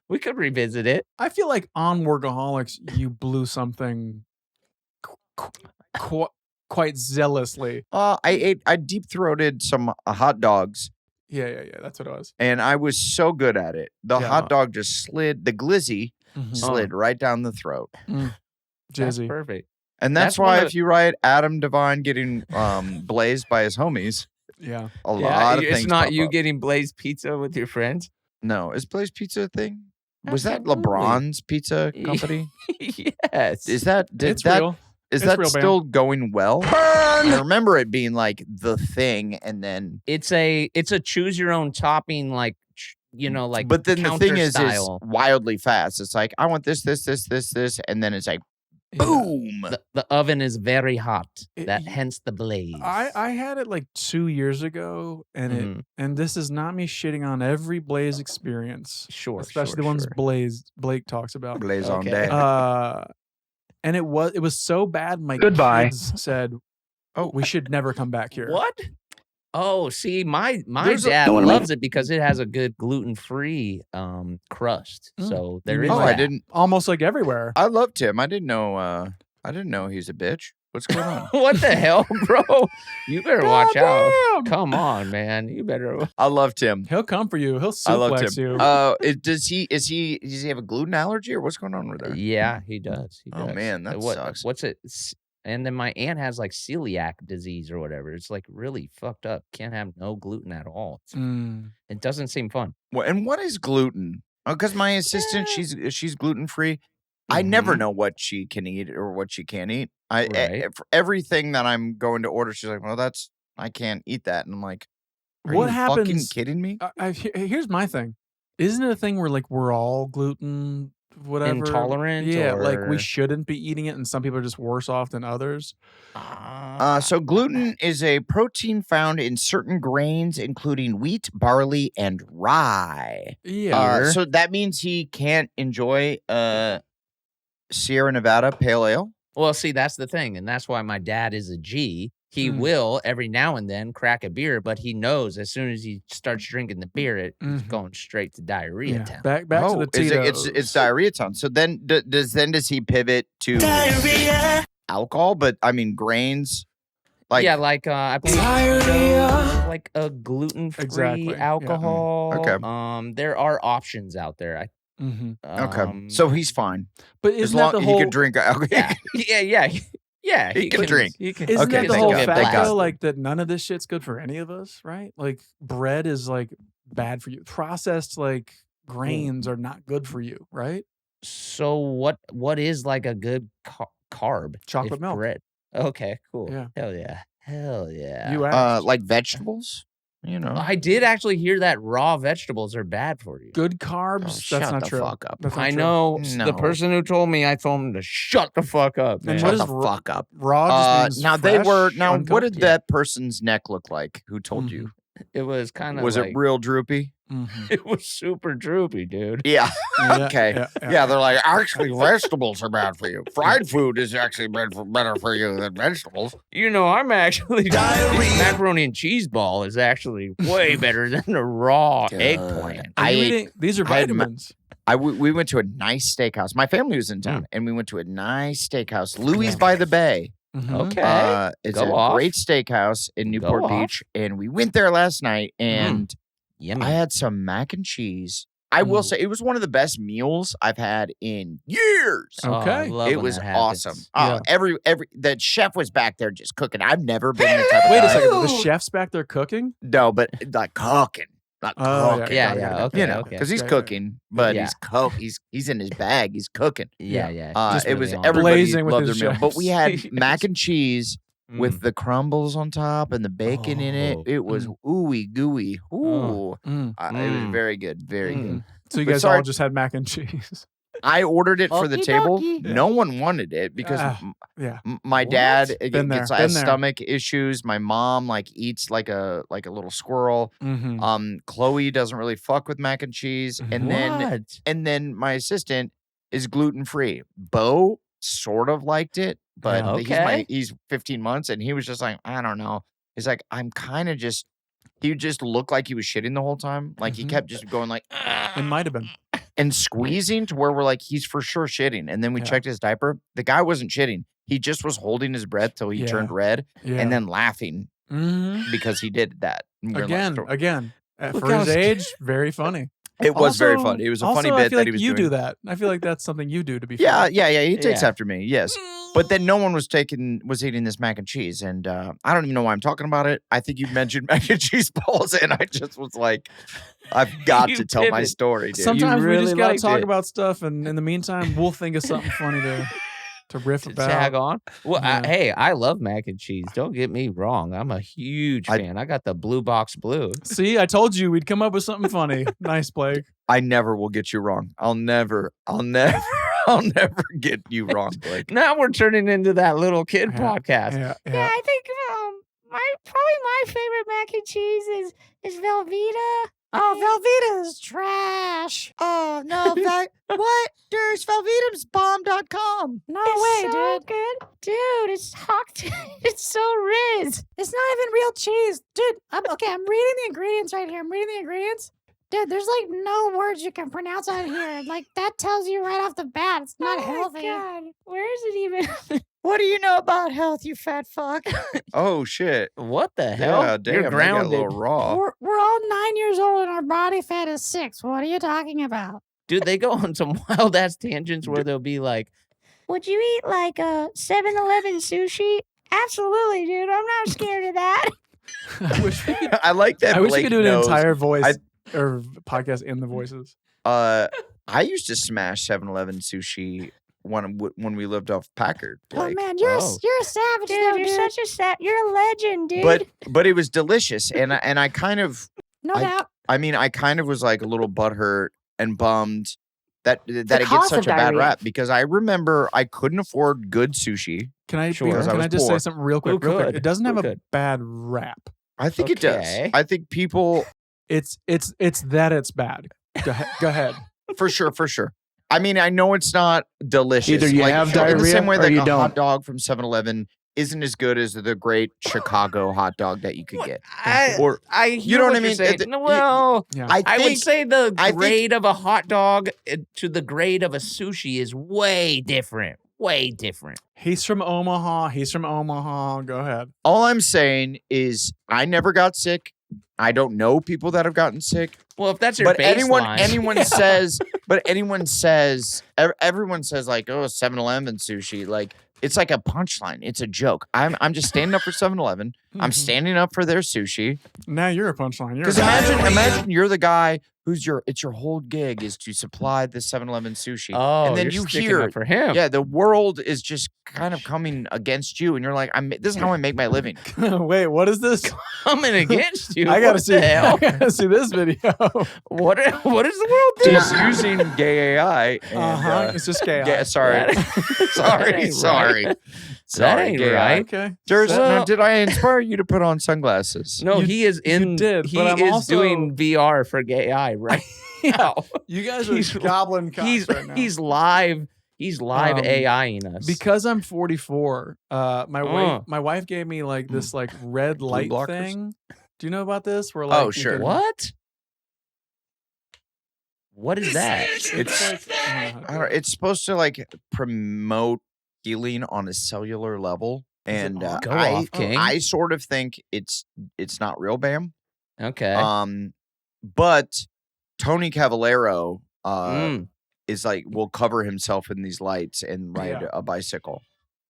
S4: We could revisit it.
S1: I feel like on Workaholics, you blew something quite zealously.
S2: I deep throated some hot dogs,
S1: Yeah. That's what it was.
S2: and I was so good at it. The
S1: Yeah.
S2: hot dog just slid. The glizzy
S1: Mhm.
S2: slid right down the throat.
S4: That's
S1: Jizzy.
S4: perfect.
S2: And that's,
S4: That's one
S2: why
S4: of
S2: if you write Adam Devine getting blazed by his homies,
S1: Yeah.
S2: a
S4: Yeah,
S2: lot of
S4: it's
S2: things
S4: not
S2: pop
S4: you
S2: up.
S4: getting Blaze Pizza with your friends.
S2: No, is Blaze Pizza a thing? Was that
S4: Absolutely.
S2: LeBron's Pizza Company?
S4: Yes.
S2: Is that
S1: It's real.
S2: Is
S1: It's
S2: that
S1: real, man.
S2: still going well? I remember it being like the thing, and then
S4: It's a choose your own topping, like like.
S2: but then the thing
S4: counter
S2: is
S4: style.
S2: wildly fast. It's like I want this, and then it's like boom.
S4: The oven is very hot.
S1: It-
S4: That hence the blaze.
S1: I had it like 2 years ago, and
S4: Mhm.
S1: and this is not me shitting on every Blaze experience,
S4: Sure,
S1: especially
S4: sure,
S1: the ones
S4: sure.
S1: Blake talks about.
S2: Blaze on
S4: Okay.
S2: day.
S1: And it was so bad. My
S5: Goodbye.
S1: kids said, "Oh, we should never come back here."
S4: What? Oh, see, my
S2: There's a-
S4: dad
S5: Don't wanna make-
S4: loves it because it has a good gluten-free crust.
S1: Mm.
S4: So there
S1: You
S4: is
S1: mean
S2: Oh, I
S4: that.
S2: didn't.
S1: Almost like everywhere.
S2: I loved him. I didn't know. I didn't know he's a bitch. What's going on?
S4: What the hell, bro? You better watch out.
S1: Goddamn.
S4: Come on, man. You better.
S2: I loved him.
S1: He'll come for you. He'll
S2: I loved
S1: suplex
S2: him.
S1: you.
S2: Does he have a gluten allergy or what's going on with there?
S4: Yeah, he does. He
S2: Oh,
S4: does.
S2: man, that sucks.
S4: What's it? And then my aunt has like celiac disease or whatever. It's like really fucked up. Can't have no gluten at all.
S1: Mm.
S4: It doesn't seem fun.
S2: And what is gluten? Because my assistant, she's gluten free. I never know what she can eat or what she can't eat.
S4: Right.
S2: For everything that I'm going to order, she's like, "Well, I can't eat that." And I'm like, "Are
S1: What
S2: you fucking
S1: happens-
S2: kidding me?"
S1: Here's my thing. Isn't it a thing where like we're all gluten whatever.
S4: Intolerant?
S1: Yeah, like we
S4: or-
S1: shouldn't be eating it, and some people are just worse off than others.
S2: So gluten is a protein found in certain grains, including wheat, barley, and rye.
S1: Yeah.
S2: So that means he can't enjoy Sierra Nevada Pale Ale.
S4: Well, see, that's the thing. And that's why my dad is a G. He
S1: Mm.
S4: will every now and then crack a beer, but he knows as soon as he starts drinking the beer, it's
S1: Mhm.
S4: going straight to diarrhea
S1: Yeah.
S4: town.
S1: Back to the
S2: is
S1: Tito's.
S2: it's diarrhea time. So then does he pivot to alcohol? But I mean grains. Like
S4: yeah, like I believe so, like a gluten-free
S1: Exactly, yeah.
S4: alcohol.
S2: Okay.
S4: There are options out there.
S1: Mhm.
S2: okay. So he's fine.
S1: But
S2: As
S1: isn't
S2: long
S1: that the
S2: he
S1: whole?
S2: can drink alcohol.
S4: Yeah.
S2: He can drink.
S4: He can,
S1: Isn't
S2: Okay,
S1: that the
S2: thank
S1: whole
S2: God,
S1: fact
S2: thank God.
S1: though? Like that none of this shit's good for any of us, right? Like bread is like bad for you. Processed like grains are not good for you, right?
S4: So what is like a good carb?
S1: Chocolate
S4: if
S1: milk.
S4: Bread. Okay, cool.
S1: Yeah.
S4: Hell yeah.
S1: You asked.
S2: Like vegetables. You know.
S4: I did actually hear that raw vegetables are bad for you.
S1: Good carbs. That's
S2: shut
S1: not
S2: the
S1: true.
S2: fuck up.
S1: That's not
S4: I
S1: true.
S4: know
S2: No.
S4: the person who told me. I told him to shut the fuck up.
S1: And
S4: Man.
S1: what
S2: Shut
S1: is
S2: the
S1: ra-
S2: fuck up.
S1: Raw just means
S2: Now they were.
S1: fresh,
S2: Now what
S1: uncooked?
S2: did that person's neck look like? Who told you?
S4: It was kind of
S2: Was it real droopy?
S1: Mhm.
S4: It was super droopy, dude.
S2: Yeah.
S1: Yeah,
S2: Okay. Yeah, they're like, actually, vegetables are bad for you. Fried food is actually better for you than vegetables.
S4: You know, I'm actually macaroni and cheese ball is actually way better than the raw eggplant.
S1: Are
S2: I
S1: you
S2: ate-
S1: eating? These are
S2: I had ma-
S1: vitamins.
S2: We went to a nice steakhouse. My family was in town, and we went to a nice steakhouse, Louis by the Bay.
S1: Mhm.
S4: Okay.
S2: It's
S4: Go
S2: a
S4: off.
S2: great steakhouse in Newport
S4: off.
S2: Beach, and we went there last night, and
S4: Yummy.
S2: I had some mac and cheese. I will say it was one of the best meals I've had in years.
S4: Oh, I
S1: Okay.
S4: love
S2: It
S4: when
S2: was
S4: that happens.
S2: awesome.
S1: Yeah.
S2: Every the chef was back there just cooking. I've never been the type of
S1: Wait a
S2: guy-
S1: second. The chef's back there cooking.
S2: No, but like cooking, not
S1: Oh,
S2: cooking.
S4: Yeah,
S1: got it,
S4: yeah,
S1: got it.
S4: okay,
S2: You know,
S4: okay.
S2: because he's
S1: Yeah, yeah.
S2: cooking, but
S4: Yeah.
S2: he's in his bag. He's cooking.
S4: Yeah.
S1: Just
S2: It was
S4: really on it.
S2: everybody
S1: Blazing with
S2: loved their
S1: his
S2: meal, but we had
S4: chefs.
S2: mac and cheese with the crumbles on top and the bacon in it.
S4: Oh.
S2: It was ooey gooey. Ooh,
S1: Mm.
S2: it was very good, very
S4: Mm.
S2: good.
S1: So you
S2: But
S1: guys
S2: sorry-
S1: all just had mac and cheese.
S2: I ordered it for the
S7: Okie
S2: table.
S7: dokie.
S2: No one wanted it because
S1: Ah, yeah.
S2: my dad
S1: Been there,
S2: gets
S1: been there.
S2: stomach issues. My mom like eats like a little squirrel.
S1: Mm-hmm.
S2: Chloe doesn't really fuck with mac and cheese, and then my assistant is gluten free. Bo sort of liked it, but
S4: Yeah.
S2: he's 15 months, and he was just like, I don't know. He's like, I'm kind of just. He just looked like he was shitting the whole time. Like he
S1: Mhm.
S2: kept just going like
S1: It might have been.
S2: and squeezing to where we're like, he's for sure shitting. And then we
S1: Yeah.
S2: checked his diaper. The guy wasn't shitting. He just was holding his breath till he
S1: Yeah.
S2: turned red
S1: Yeah.
S2: and then laughing
S1: Mhm.
S2: because he did that. And we were like,
S1: again,
S2: Look
S1: for
S2: how
S1: his age, very funny.
S2: it was very
S1: Also-
S2: funny. It was a
S1: also,
S2: funny
S1: I
S2: bit
S1: feel
S2: that
S1: like
S2: he was
S1: you
S2: doing.
S1: do that. I feel like that's something you do to be.
S2: Yeah,
S1: funny.
S2: yeah. He takes
S4: Yeah.
S2: after me. Yes. But then no one was eating this mac and cheese. And I don't even know why I'm talking about it. I think you mentioned mac and cheese balls. And I just was like, I've got
S4: You
S2: to tell my
S4: pivot.
S2: story, dude.
S1: Sometimes we
S4: really
S1: just gotta
S4: liked
S1: talk
S4: it.
S1: about stuff, and in the meantime, we'll think of something funny to riff
S4: To
S1: about.
S4: tag on. Well,
S1: Yeah.
S4: hey, I love mac and cheese. Don't get me wrong. I'm a huge fan. I got the blue box blue.
S1: See, I told you we'd come up with something funny. Nice, Blake.
S2: I never will get you wrong. I'll never get you wrong, Blake.
S4: Now we're turning into that little kid
S1: Yeah,
S4: podcast.
S1: Yeah,
S6: Yeah,
S1: yeah.
S6: I think my favorite mac and cheese is Velveeta.
S7: Oh, Velveeta is trash. Oh, no. What? There's VelveetamsBomb.com.
S6: No
S7: It's
S6: way,
S7: so
S6: dude. Dude, it's hocked. It's so riz.
S7: It's not even real cheese. Dude, I'm reading the ingredients right here. I'm reading the ingredients.
S6: Dude, there's like no words you can pronounce out here. Like that tells you right off the bat it's not healthy. God. Where is it even?
S7: What do you know about health, you fat fuck?
S2: Oh shit.
S4: What the hell?
S2: Yeah, damn.
S4: You're
S2: That got a
S4: grounded.
S2: little raw.
S6: We're all 9 years old and our body fat is 6. What are you talking about?
S4: Dude, they go on some wild ass tangents where they'll be like,
S6: Would you eat like a 7-Eleven sushi? Absolutely, dude. I'm not scared of that.
S1: I wish we could,
S2: I like that.
S1: I wish we
S2: Blake
S1: could do an
S2: knows.
S1: entire voice or podcast in the voices.
S2: I used to smash 7-Eleven sushi when we lived off Packard.
S6: Oh man, you're a savage, dude. You're such a you're a legend, dude.
S2: But it was delicious, and I kind of
S6: no doubt.
S2: I mean I kind of was like a little butthurt and bummed that it
S9: cause
S2: gets
S9: of
S2: such a bad
S9: diarrhea.
S2: rap because I remember I couldn't afford good sushi.
S1: Can I
S4: Sure.
S2: Because I
S1: can
S2: was
S1: I just
S2: poor.
S1: say something real quick?
S4: Who
S1: Real quick.
S4: could?
S1: It doesn't have
S4: Who
S1: a
S4: could?
S1: bad rap.
S2: I think it does.
S4: Okay.
S2: I think people
S1: It's that it's bad. Go ahead.
S2: for sure. I mean, I know it's not delicious.
S5: Either you have
S2: in the
S5: diarrhea
S2: same way
S5: or
S2: that
S5: you
S2: a
S5: don't.
S2: hot dog from 7-Eleven isn't as good as the great Chicago hot dog that you could get. Or
S4: I
S2: you
S4: hear
S2: know what
S4: what
S2: I
S4: you're
S2: mean?
S4: saying. Well,
S1: Yeah.
S4: I would say the
S2: I think-
S4: grade of a hot dog to the grade of a sushi is way different. Way different.
S1: He's from Omaha. Go ahead.
S2: all I'm saying is I never got sick. I don't know people that have gotten sick.
S4: Well, if that's your
S2: But
S4: baseline,
S2: anyone says, everyone says like, oh, 7-Eleven sushi. Like, it's like a punchline. It's a joke. I'm just standing up for 7-Eleven. I'm standing up for their sushi.
S1: Now you're a punchline. You're a
S2: Because
S1: guy.
S2: imagine you're the guy who's it's your whole gig is to supply the 7-Eleven sushi.
S4: oh,
S2: and then
S4: you're
S2: you
S4: sticking
S2: hear
S4: up for him.
S2: yeah, the world is just kind of coming against you, and you're like, this is how I make my living.
S1: Wait, what is this?
S4: Coming against you.
S1: I gotta
S4: What
S1: see.
S4: the hell?
S1: I gotta see this video.
S4: What is the world doing?
S2: Just using gay AI. And,
S1: It's just gay.
S2: sorry,
S4: That
S2: sorry.
S4: That ain't
S2: gay
S4: right.
S1: Okay.
S2: Durs,
S1: So-
S2: now, did I inspire you to put on sunglasses?
S4: No,
S1: You-
S4: he is in.
S1: did,
S4: he
S1: but I'm
S4: is
S1: also-
S4: doing VR for gay eye right now.
S1: You guys are
S4: He's-
S1: goblin cocks
S4: He's
S1: right now.
S4: he's live. He's live AIing us.
S1: Because I'm 44. My
S4: Uh.
S1: wife gave me like this like red light
S2: blockers?
S1: thing. Do you know about this? Where like
S2: Oh,
S1: you
S2: sure.
S1: can-
S4: what? What is that?
S1: It's like, I don't know how to
S2: I don't, it's supposed to like promote healing on a cellular level,
S1: Is it
S2: and
S1: on?
S4: Go off, King.
S2: I sort of think it's not real, Bam.
S4: Okay.
S2: But Tony Cavallero
S4: Mm.
S2: is like will cover himself in these lights and ride
S1: Yeah.
S2: a bicycle.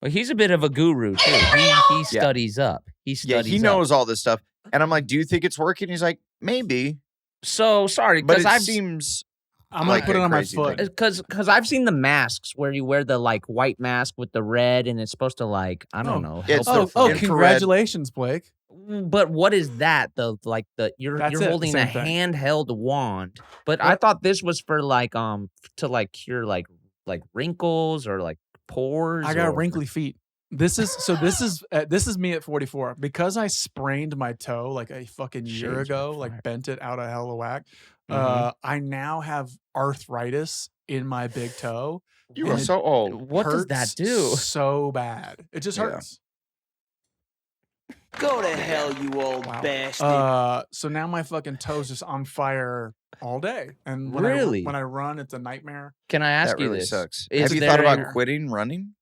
S4: Well, he's a bit of a guru too. He studies up. He
S2: Yeah,
S4: studies.
S2: he
S4: up.
S2: knows all this stuff, and I'm like, "Do you think it's working?" He's like, "Maybe,"
S4: So sorry,
S2: but
S4: because
S2: it
S4: I've
S2: seems
S1: I'm
S2: like
S1: gonna put
S2: a
S1: it on my
S2: crazy
S1: foot.
S2: thing.
S8: Because I've seen the masks where you wear the like white mask with the red, and it's supposed to like I don't know.
S2: It's
S8: help
S2: the
S1: Oh,
S2: infrared-
S1: congratulations, Blake.
S8: But what is that? You're
S1: That's it, the
S8: holding a
S1: same thing.
S8: handheld wand. But I thought this was for like to like cure like wrinkles or like pores.
S1: I got
S8: or-
S1: wrinkly feet. This is me at 44 because I sprained my toe like a fucking year
S4: Shades
S1: ago,
S4: on
S1: like
S4: fire.
S1: bent it out of hell of whack.
S4: Mhm.
S1: I now have arthritis in my big toe.
S2: you
S1: and
S2: are
S1: it
S2: so old.
S4: What does that
S1: hurts
S4: do?
S1: So bad. It just
S2: Yeah.
S1: hurts.
S5: Go to hell, you old
S1: Wow.
S5: bastard.
S1: So now my fucking toe's just on fire all day, and
S4: Really?
S1: when I run, it's a nightmare.
S4: Can I ask
S2: That
S4: you
S2: really
S4: this?
S2: sucks.
S4: Is
S2: Have you
S4: there
S2: thought about
S4: a-
S2: quitting running?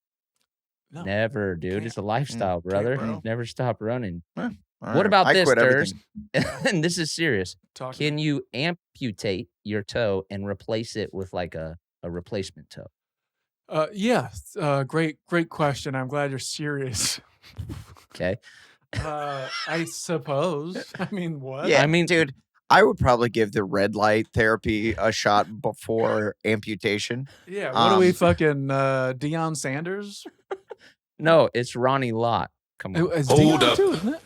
S1: No.
S4: Never, dude.
S1: Can't.
S4: It's a lifestyle, brother.
S1: bro.
S4: Never stop running.
S2: All
S4: What
S2: right.
S4: about
S2: I
S4: this,
S2: quit
S4: Durs?
S2: everything.
S4: And this is serious.
S1: Talk to
S4: Can
S1: me.
S4: you amputate your toe and replace it with like a replacement toe?
S1: Yeah. Great question. I'm glad you're serious.
S4: Okay.
S1: I suppose. I mean, what?
S2: Yeah,
S4: I mean-
S2: dude, I would probably give the red light therapy a shot before amputation.
S1: Yeah. What are we
S2: Um,
S1: fucking Deion Sanders?
S4: No, it's Ronnie Lott. Come on.
S1: It's
S5: Hold
S1: Deion
S5: up.
S1: too, isn't it?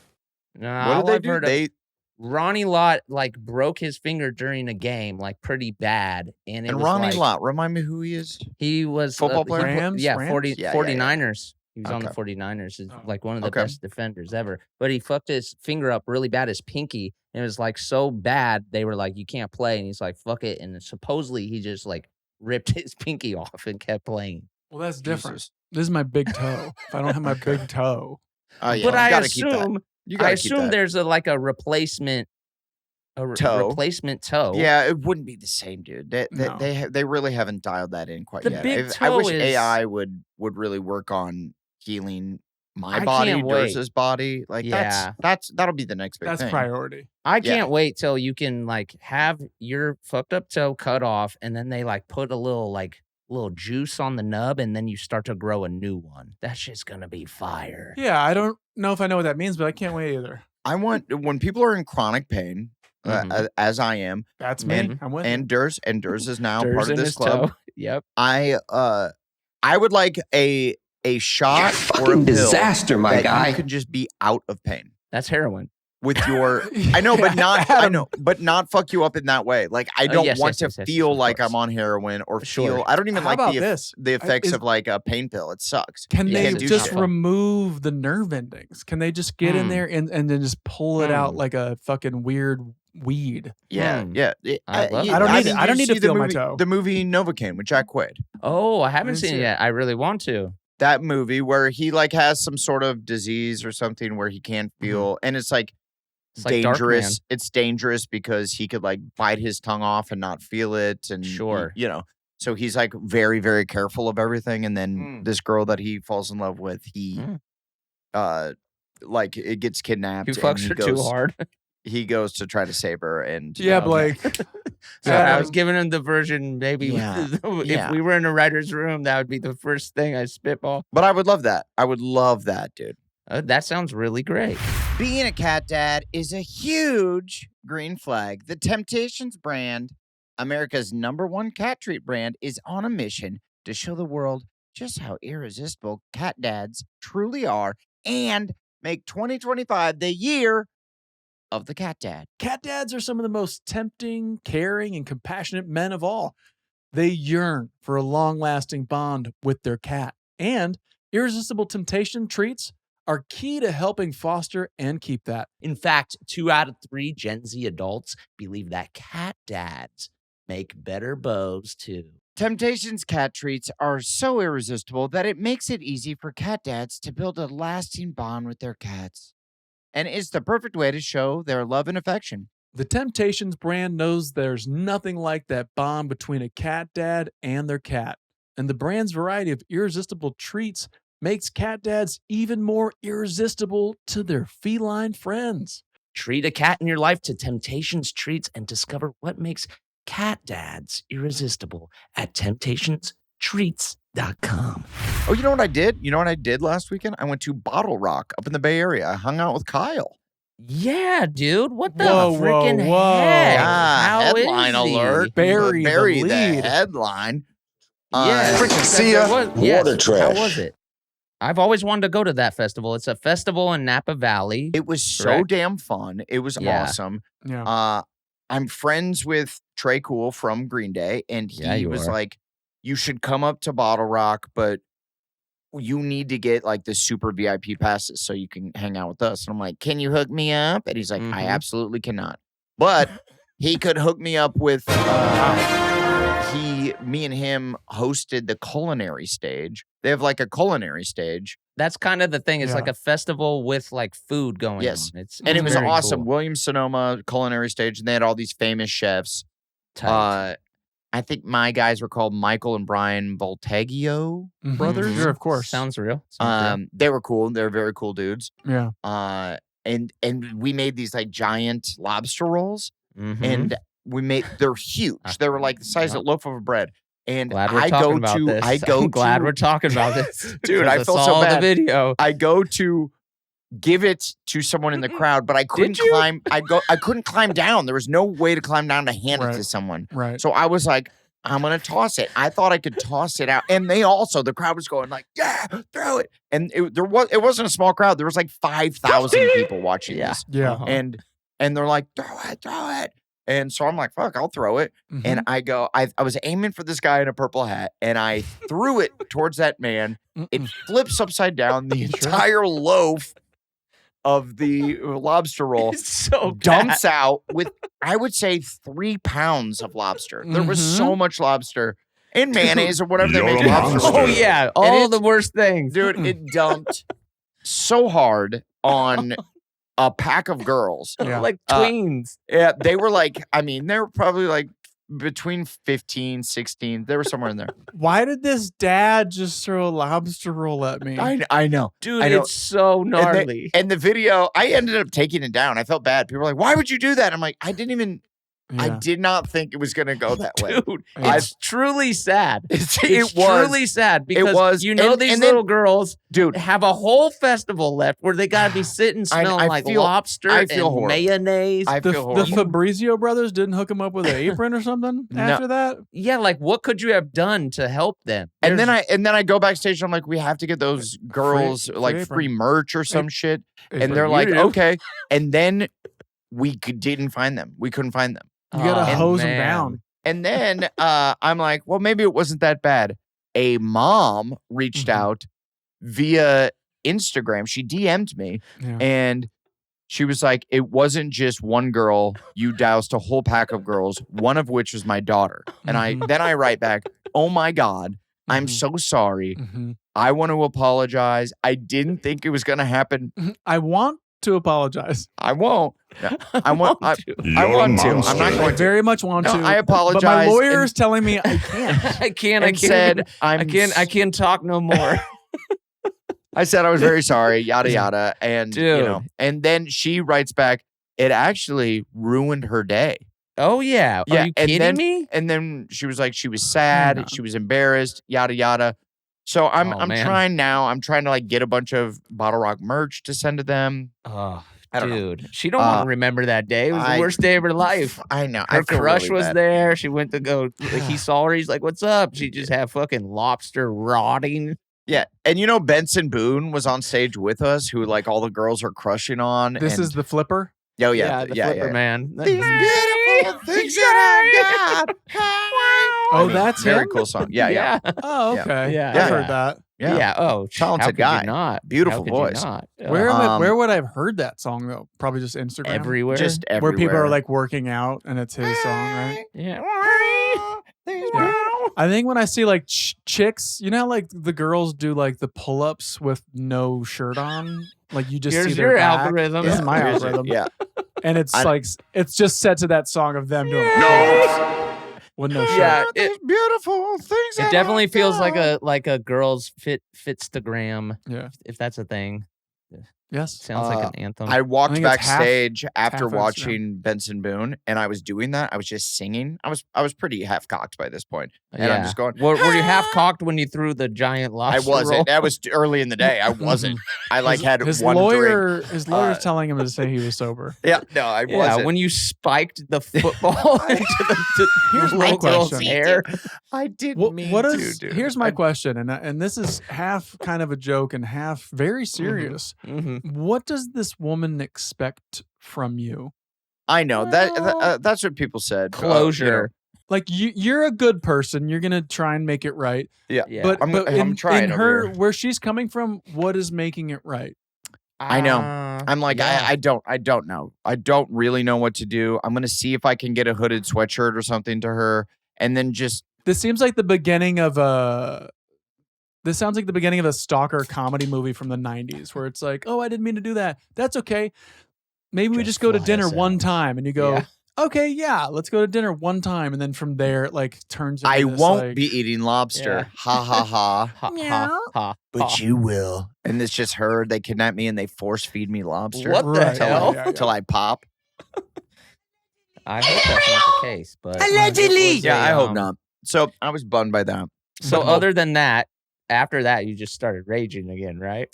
S4: No,
S2: What
S4: all
S2: did they
S4: I've
S2: do?
S4: heard of-
S2: They
S4: Ronnie Lott like broke his finger during a game, like pretty bad. And it
S2: and
S4: was
S2: Ronnie
S4: like,
S2: Lott. Remind me who he is.
S4: He was
S2: Football
S4: he
S2: player?
S4: put-
S1: Rams?
S4: Yeah,
S1: Rams?
S4: 40,
S2: Yeah,
S4: 49ers. He was on the
S2: Okay.
S4: 49ers. He's
S1: Oh.
S4: like one of the
S2: Okay.
S4: best defenders ever. But he fucked his finger up really bad, his pinky. And it was like so bad, they were like, you can't play. And he's like, fuck it. And supposedly he just like ripped his pinky off and kept playing.
S1: Well, that's different.
S2: Jesus.
S1: This is my big toe. If I don't have my big toe,
S2: Oh yeah,
S4: But
S2: you
S4: I
S2: gotta keep that.
S4: assume
S2: You
S4: I
S2: gotta keep
S4: assume
S2: that.
S4: there's like a replacement
S2: Toe.
S4: replacement toe.
S2: Yeah, it wouldn't be the same, dude.
S1: No.
S2: They really haven't dialed that in quite
S4: The
S2: yet.
S4: big
S2: I wish
S4: toe is-
S2: AI would really work on healing my
S4: I
S2: body,
S4: can't wait.
S2: Durs's body. Like
S4: Yeah.
S2: that'll be the next big
S1: that's
S2: thing.
S1: priority.
S4: I
S2: Yeah.
S4: can't wait till you can like have your fucked up toe cut off and then they like put a little juice on the nub and then you start to grow a new one. That shit's gonna be fire.
S1: Yeah, I don't know if I know what that means, but I can't wait either.
S2: I want when people are in chronic pain,
S4: Mhm.
S2: as I am,
S1: That's me.
S2: And-
S1: I'm with
S2: and Durs is now
S4: Durs
S2: part of
S4: in
S2: this
S4: his
S2: club.
S4: toe. Yep.
S2: I would like a shot or a
S5: Fucking
S2: pill
S5: disaster, my
S2: that
S5: guy.
S2: you can just be out of pain.
S4: That's heroin.
S2: with your. I know, but not. I
S1: Adam.
S2: know, but not fuck you up in that way. Like I don't
S4: yes,
S2: want
S4: yes,
S2: to
S4: yes,
S2: feel
S4: of
S2: like
S4: course.
S2: I'm on heroin or
S4: Sure.
S2: feel. I don't even
S1: How
S2: like
S1: about
S2: the
S1: this?
S2: the effects
S1: Is-
S2: of like a pain pill. It sucks.
S1: Can
S2: You
S1: they
S2: can't do
S1: just
S2: shit.
S1: remove the nerve endings? Can they just get in
S2: Hmm.
S1: there and then just pull it out
S4: Hmm.
S1: like a fucking weird weed?
S2: Yeah,
S4: Hmm.
S2: yeah.
S4: I love
S1: I don't
S4: that.
S1: need
S2: think
S1: I don't
S2: you
S1: need to
S2: see the
S1: feel my
S2: movie-
S1: toe.
S2: The movie Novocaine with Jack Quaid.
S4: Oh, I haven't
S1: didn't
S4: seen
S1: see
S4: it
S1: it.
S4: yet. I really want to.
S2: That movie where he like has some sort of disease or something where he can't feel, and it's like
S4: It's like Dark
S2: dangerous.
S4: Man.
S2: It's dangerous because he could like bite his tongue off and not feel it, and
S4: Sure.
S2: you know. So he's like very, very careful of everything, and then
S4: Mm.
S2: this girl that he falls in love with, he,
S4: Mm.
S2: like it gets kidnapped.
S4: You
S2: and
S4: fucks
S2: he
S4: her
S2: goes,
S4: too hard.
S2: He goes to try to save her, and
S1: Yeah,
S2: um,
S1: Blake.
S4: So I was
S1: Adam.
S4: giving him the version. Maybe
S2: Yeah,
S4: if
S2: yeah.
S4: we were in a writer's room, that would be the first thing I spitball.
S2: But I would love that. I would love that, dude.
S4: That sounds really great.
S2: Being a cat dad is a huge green flag. The Temptations brand, America's #1 cat treat brand, is on a mission to show the world just how irresistible cat dads truly are and make 2025 the year of the cat dad.
S1: Cat dads are some of the most tempting, caring, and compassionate men of all. They yearn for a long-lasting bond with their cat, and irresistible temptation treats are key to helping foster and keep that.
S8: In fact, 2 out of 3 Gen Z adults believe that cat dads make better bows too.
S2: Temptations cat treats are so irresistible that it makes it easy for cat dads to build a lasting bond with their cats. And it's the perfect way to show their love and affection.
S1: The Temptations brand knows there's nothing like that bond between a cat dad and their cat. And the brand's variety of irresistible treats makes cat dads even more irresistible to their feline friends.
S8: Treat a cat in your life to Temptations treats and discover what makes cat dads irresistible at temptationstreats.com.
S2: Oh, you know what I did? You know what I did last weekend? I went to Bottle Rock up in the Bay Area. I hung out with Kyle.
S4: Yeah, dude. What the
S1: Whoa,
S4: freaking
S1: whoa.
S4: heck?
S2: Ah,
S4: How is
S2: headline
S4: he?
S2: alert.
S1: Bury the
S2: Bury the
S1: lead.
S2: headline.
S4: Yeah,
S9: Freaking see ya.
S4: Yes.
S9: Water trash.
S4: How was it? I've always wanted to go to that festival. It's a festival in Napa Valley.
S2: It was so
S4: Correct.
S2: damn fun. It was
S4: Yeah.
S2: awesome.
S1: Yeah.
S2: I'm friends with Trey Cool from Green Day, and he
S4: Yeah, you
S2: was
S4: are.
S2: like, you should come up to Bottle Rock, but you need to get like the super VIP passes so you can hang out with us. And I'm like, can you hook me up? And he's like, I
S4: Mhm.
S2: absolutely cannot. But he could hook me up with, me and him hosted the culinary stage. They have like a culinary stage.
S4: That's kind of the thing. It's
S1: Yeah.
S4: like a festival with like food going
S2: Yes.
S4: on. It's
S2: And it was
S4: very
S2: awesome.
S4: cool.
S2: Williams Sonoma culinary stage, and they had all these famous chefs.
S4: Tight.
S2: I think my guys were called Michael and Brian Voltaggio
S1: Mhm.
S2: brothers.
S1: Sure, of course.
S4: Sounds real. Sounds real.
S2: They were cool. They're very cool dudes.
S1: Yeah.
S2: And we made these like giant lobster rolls,
S4: Mhm.
S2: and they're huge. They were like the size of a loaf of bread. And
S4: Glad we're
S2: I
S4: talking
S2: go
S4: about
S2: to,
S4: this.
S2: I go
S4: I'm glad
S2: to,
S4: we're talking about this.
S2: Dude,
S4: because
S2: I feel so
S4: saw
S2: bad.
S4: the video.
S2: I go to give it to someone in the crowd, but I couldn't
S4: you?
S2: climb. I couldn't climb down. There was no way to climb down to hand it
S1: Right.
S2: to someone.
S1: Right.
S2: So I was like, I'm gonna toss it. I thought I could toss it out, and the crowd was going like, "Yeah, throw it!" And it wasn't a small crowd. There was like 5,000 people watching
S4: Yeah.
S2: this,
S1: Yeah.
S4: Uh-huh.
S2: and they're like, throw it. And so I'm like, fuck, I'll throw it.
S1: Mhm.
S2: And I go, I was aiming for this guy in a purple hat, and I threw it towards that man. It
S1: Mm-mm.
S2: flips upside down. The entire loaf of the lobster roll
S4: It's so
S2: dumps out with, I would say, 3 pounds of lobster. There was so much lobster and mayonnaise or whatever they make lobster with.
S4: Oh yeah, all
S2: it's-
S4: the worst things.
S2: Dude, it dumped so hard on a pack of girls.
S1: Yeah.
S4: Like
S2: Uh,
S4: tweens.
S2: Yeah, they were like, I mean, they were probably like between 15, 16. They were somewhere in there.
S1: Why did this dad just throw a lobster roll at me?
S2: I know.
S4: Dude,
S2: I know.
S4: it's so
S2: And
S4: gnarly.
S2: And the video, I ended up taking it down. I felt bad. People were like, why would you do that? I'm like, I didn't even I
S1: Yeah.
S2: did not think it was going to go that way.
S4: Dude,
S1: Yeah.
S4: it's truly sad.
S2: It
S4: It's
S2: was.
S4: truly sad because
S2: was.
S4: you know
S2: And-
S4: these
S2: and then-
S4: little girls
S2: Dude,
S4: have a whole festival left where they gotta be sitting smelling
S2: I
S4: like
S2: feel-
S4: lobster
S2: I feel
S4: and
S2: horrible.
S4: mayonnaise.
S2: I
S1: The
S2: feel horrible.
S1: Fabrizio brothers didn't hook him up with an apron or something
S2: No.
S1: after that?
S4: Yeah, like what could you have done to help them?
S2: And then
S4: There's-
S2: I go backstage. I'm like, we have to get those girls
S1: free
S2: like
S1: apron.
S2: free merch or some shit. And
S1: Apron.
S2: they're like,
S4: You do.
S2: okay. And then we didn't find them. We couldn't find them.
S1: You gotta
S4: Oh,
S1: hose them
S4: man.
S1: down.
S2: And then I'm like, well, maybe it wasn't that bad. A mom reached
S1: Mhm.
S2: out via Instagram. She DM'd me
S1: Yeah.
S2: and she was like, it wasn't just one girl. You doused a whole pack of girls, one of which was my daughter. And
S1: Mhm.
S2: then I write back, oh my God, I'm
S1: Mhm.
S2: so sorry.
S1: Mhm.
S2: I want to apologize. I didn't think it was going to happen.
S1: I want to apologize.
S2: I won't. No, I want I want to. I'm not
S1: I
S2: going to.
S1: very much want
S2: No,
S1: to.
S2: I apologize.
S1: But my
S2: and-
S1: lawyer is telling me I can't.
S4: I can't.
S2: and said,
S4: I can't talk no more.
S2: I said I was very sorry, yada yada, and you know,
S4: Dude.
S2: and then she writes back, it actually ruined her day.
S4: Oh yeah.
S2: Yeah,
S4: Are you
S2: and
S4: kidding
S2: then-
S4: me?
S2: And then she was like, she was sad,
S1: on.
S2: she was embarrassed, yada yada. So I'm
S4: Oh, man.
S2: trying now. I'm trying to like get a bunch of Bottle Rock merch to send to them.
S4: Oh,
S2: I don't know.
S4: dude. She don't want to remember that day. It was the worst day of her life.
S2: I know.
S4: Her
S2: I feel
S4: crush
S2: really
S4: was
S2: bad.
S4: there. She went to go. Like, he saw her. He's like, "What's up?" She just had fucking lobster rotting.
S2: Yeah, and you know Benson Boone was on stage with us, who like all the girls are crushing on.
S1: This
S2: and,
S1: is the flipper.
S2: oh yeah,
S4: the
S2: yeah,
S4: flipper
S2: yeah.
S4: man.
S2: These beautiful things that I've got.
S1: Oh, that's
S2: Very
S1: him?
S2: cool song. Yeah, yeah.
S1: Oh,
S2: Yeah.
S1: okay.
S4: Yeah.
S1: I've
S2: Yeah.
S1: heard that.
S4: Yeah.
S2: Yeah.
S4: Oh,
S2: Talented
S4: how could
S2: guy.
S4: You not
S2: Beautiful
S4: How could
S2: voice.
S4: You not?
S1: Where would I have heard that song though? Probably just Instagram.
S4: everywhere.
S2: Just
S1: where
S2: everywhere.
S1: people are like working out and it's his song, right?
S4: yeah.
S1: I think when I see like chicks, you know how like the girls do like the pull-ups with no shirt on, like you just see
S4: Here's
S1: their
S4: your
S1: back.
S4: algorithm.
S1: This is my
S2: Here's it.
S1: algorithm.
S2: Yeah.
S1: And it's
S2: I-
S1: like it's just set to that song of them doing pull-ups with no shirt.
S4: Yeah,
S2: These beautiful things.
S4: It
S2: that
S4: definitely
S2: I've
S4: feels
S2: got.
S4: like a girl's fitstagram.
S1: Yeah.
S4: If that's a thing,
S1: Yes.
S4: sounds like an anthem.
S2: I walked
S1: think it's half-
S2: backstage after
S1: half Instagram.
S2: watching Benson Boone, and I was doing that. I was just singing. I was pretty half cocked by this point, and I'm just going.
S4: Were you half cocked when you threw the giant
S2: I
S4: lobster
S2: wasn't.
S4: roll?
S2: That was early in the day. I wasn't. I like had
S1: his
S2: one drink.
S1: His lawyer's telling him to say he was sober.
S2: Yeah, no, I
S4: Yeah,
S2: wasn't.
S4: when you spiked the football into the
S1: Here's my
S4: little girl's
S1: question.
S4: hair.
S2: I didn't
S1: What,
S2: mean
S1: what
S2: to,
S1: is?
S2: dude.
S1: Here's my question, and this is half kind of a joke and half very serious.
S4: Mhm.
S1: What does this woman expect from you?
S2: I know that's what people said.
S4: Closure.
S1: Like you're a good person. You're gonna try and make it right.
S2: Yeah.
S4: Yeah.
S1: But
S2: I'm
S1: in
S2: trying
S1: in
S2: over
S1: her
S2: here.
S1: where she's coming from, what is making it right?
S2: I know.
S4: Uh,
S2: I'm like,
S4: yeah.
S2: I don't know. I don't really know what to do. I'm gonna see if I can get a hooded sweatshirt or something to her, and then just
S1: This seems like the beginning of a. This sounds like the beginning of a stalker comedy movie from the 90s where it's like, oh, I didn't mean to do that. That's okay. Maybe we
S2: Just
S1: just go to
S2: fly
S1: dinner
S2: us
S1: one
S2: out.
S1: time and you go,
S4: Yeah.
S1: okay, yeah, let's go to dinner one time. And then from there, it like turns into
S2: I
S1: this,
S2: won't
S1: like-
S2: be eating lobster.
S4: Yeah.
S2: Ha ha ha.
S4: Ha,
S6: Meow.
S4: ha, ha,
S2: But
S4: ha.
S2: you will. And it's just her. They kidnap me and they force feed me lobster.
S4: What the
S1: Right,
S4: hell?
S1: yeah, yeah.
S2: Till I pop.
S4: I hope that's not the case, but
S8: Allegedly!
S4: it was
S2: Yeah,
S4: a,
S2: I hope
S4: um,
S2: not. So I was bummed by that.
S4: So
S1: But-
S4: other than that, after that, you just started raging again, right?